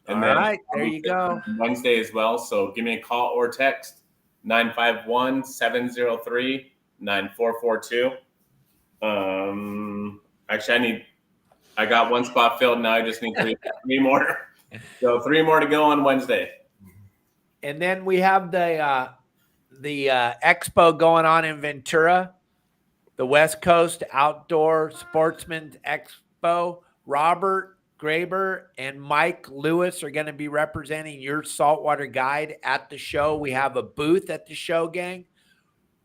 And all right, there you go. Wednesday as well. So give me a call or text 951-703-9442. Actually, I got one spot filled. Now I just need three more. So 3 more to go on Wednesday. And then we have the expo going on in Ventura, the West Coast Outdoor Sportsman's Expo. Robert Graber and Mike Lewis are going to be representing your saltwater guide at the show. We have a booth at the show, gang.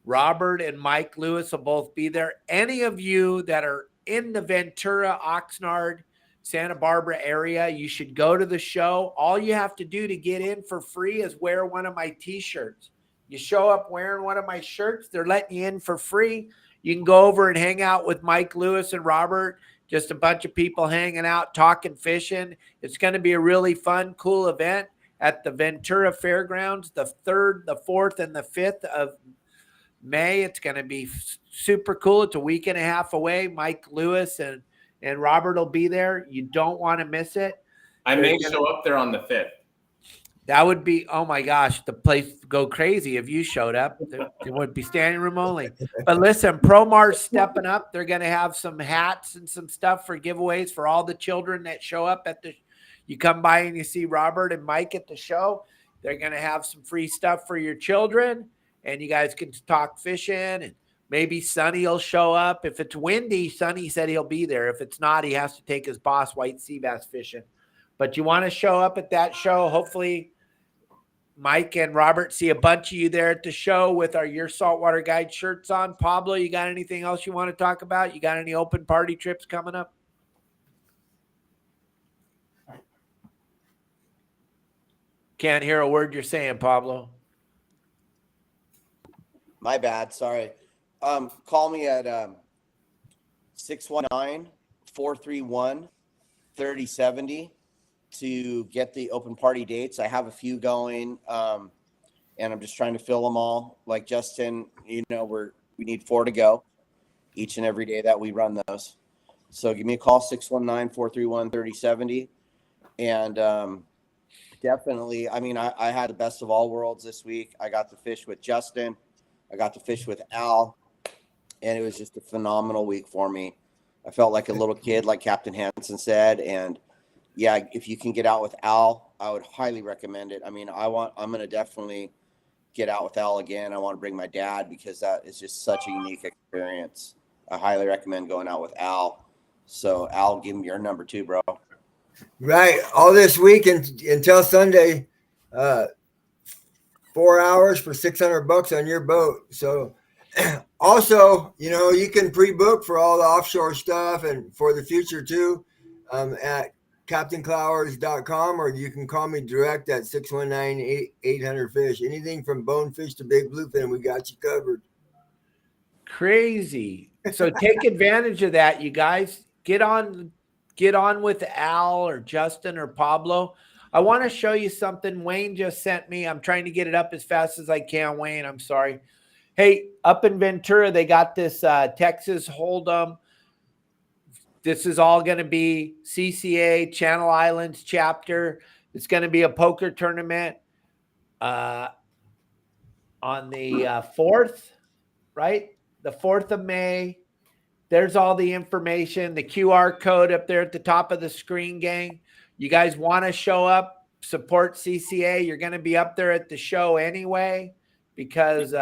Robert and Mike Lewis will both be there. Any of you that are in the Ventura, Oxnard, Santa Barbara area, you should go to the show. All you have to do to get in for free is wear one of my t-shirts. You show up wearing one of my shirts, they're letting you in for free. You can go over and hang out with Mike Lewis and Robert, just a bunch of people hanging out, talking, fishing. It's going to be a really fun, cool event at the Ventura Fairgrounds, the 3rd, the 4th, and the 5th of May. It's going to be super cool. It's a week and a half away. Mike Lewis and Robert will be there. You don't want to miss it. I may show up there on the 5th. That would be, oh my gosh, the place would go crazy if you showed up. It would be standing room only. But listen, Promar's stepping up. They're going to have some hats and some stuff for giveaways for all the children that show up at the, you come by and you see Robert and Mike at the show. They're going to have some free stuff for your children, and you guys can talk fishing, and maybe Sonny will show up. If it's windy, Sonny said he'll be there. If it's not, he has to take his boss white sea bass fishing. But you want to show up at that show. Hopefully Mike and Robert see a bunch of you there at the show with our Your Saltwater Guide shirts on. Pablo, you got anything else you want to talk about? You got any open party trips coming up? Can't hear a word you're saying, Pablo. My bad. Sorry. Call me at 619-431-3070 to get the open party dates. I have a few going, and I'm just trying to fill them all. Like Justin, we need 4 to go each and every day that we run those. So give me a call, 619-431-3070. And definitely, I mean, I had the best of all worlds this week. I got to fish with Justin. I got to fish with Al. And it was just a phenomenal week for me. I felt like a little kid, like Captain Hansen said. And yeah, if you can get out with Al, I would highly recommend it. I mean, I'm going to definitely get out with Al again. I want to bring my dad because that is just such a unique experience. I highly recommend going out with Al. So Al, give him your number too, bro. Right. All this week until Sunday, 4 hours for $600 on your boat. So also, you can pre-book for all the offshore stuff and for the future too, at CaptainClowers.com, or you can call me direct at 619-800-FISH. Anything from bonefish to big bluefin, we got you covered. Crazy. So take advantage of that, you guys. Get on with Al or Justin or Pablo. I want to show you something Wayne just sent me. I'm trying to get it up as fast as I can, Wayne. I'm sorry. Hey, up in Ventura, they got this Texas Hold'em. This is all going to be CCA, Channel Islands chapter. It's going to be a poker tournament on the 4th, right? The 4th of May. There's all the information, the QR code up there at the top of the screen, gang. You guys want to show up, support CCA. You're going to be up there at the show anyway because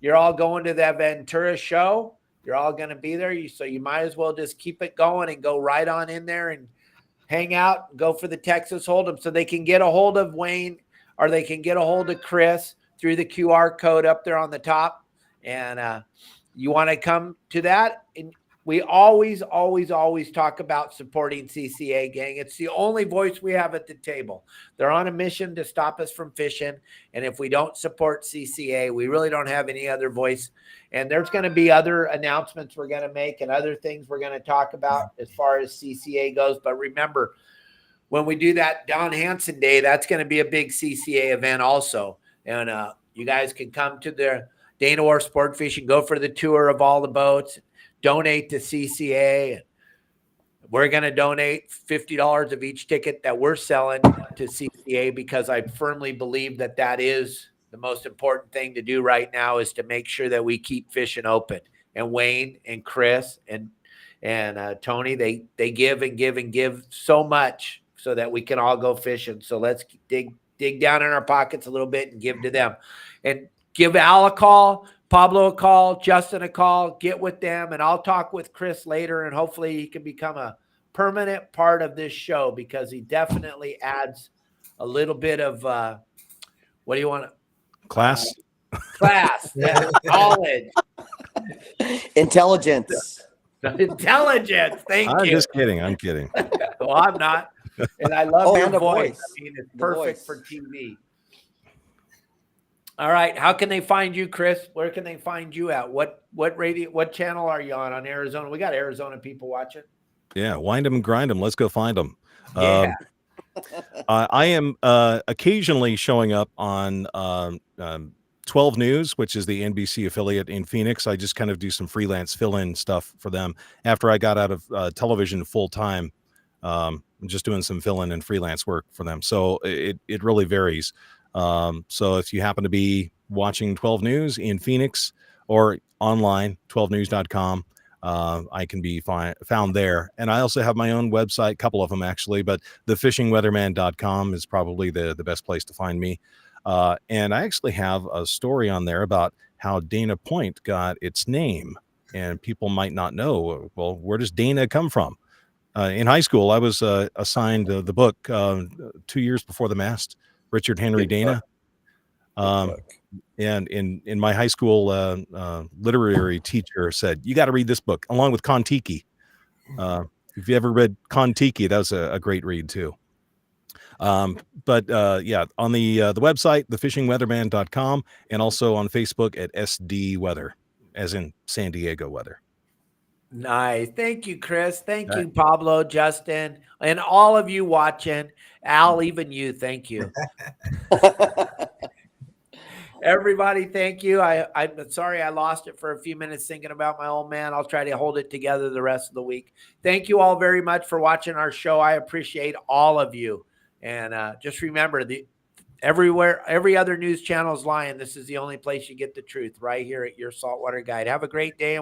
you're all going to that Ventura show. You're all going to be there. So you might as well just keep it going and go right on in there and hang out and go for the Texas Hold'em so they can get a hold of Wayne or they can get a hold of Chris through the QR code up there on the top. And you want to come to that. And we always talk about supporting CCA, gang. It's the only voice we have at the table. They're on a mission to stop us from fishing. And if we don't support CCA, we really don't have any other voice. And there's going to be other announcements we're going to make and other things we're going to talk about as far as CCA goes. But remember, when we do that Don Hansen Day, that's going to be a big CCA event also. And you guys can come to the Dana Wharf Sport Fishing, go for the tour of all the boats, donate to CCA. We're going to donate $50 of each ticket that we're selling to CCA because I firmly believe that that is the most important thing to do right now is to make sure that we keep fishing open. And Wayne and Chris and Tony, they give and give and give so much so that we can all go fishing. So let's dig down in our pockets a little bit and give to them. And give Al a call, Pablo a call, Justin a call, get with them, and I'll talk with Chris later, and hopefully he can become a permanent part of this show because he definitely adds a little bit of what do you want to Class. knowledge, Intelligence. intelligence. Thank I'm you. just kidding. I'm kidding. Well, I'm not, and I love your and a voice. voice. I mean, it's The perfect voice. for TV. All right. How can they find you, Chris? Where can they find you at? What radio, what channel are you on Arizona? We got Arizona people watching. Yeah, wind them and grind them. Let's go find them. Yeah. I am occasionally showing up on 12 News, which is the NBC affiliate in Phoenix. I just kind of do some freelance fill-in stuff for them after I got out of television full time. I'm just doing some fill-in and freelance work for them. So it really varies. So if you happen to be watching 12 News in Phoenix or online, 12news.com, I can be found there. And I also have my own website, a couple of them actually, but thefishingweatherman.com is probably the best place to find me. And I actually have a story on there about how Dana Point got its name. And people might not know, well, where does Dana come from? In high school, I was assigned the book 2 years before the mast, Richard Henry Good Dana. book. And in my high school literary teacher said, you got to read this book along with Kon-Tiki. If you ever read Kon-Tiki, that was a great read too. But yeah, on the website, thefishingweatherman.com, and also on Facebook at SD Weather, as in San Diego weather. Nice. Thank you, Chris. Thank All you, Pablo, Justin, and all of you watching. Al, even you. Thank you. Everybody, thank you. I'm sorry I lost it for a few minutes thinking about my old man. I'll try to hold it together the rest of the week. Thank you all very much for watching our show. I appreciate all of you. And just remember, every other news channel is lying. This is the only place you get the truth, right here at your Saltwater Guide. Have a great day, and we'll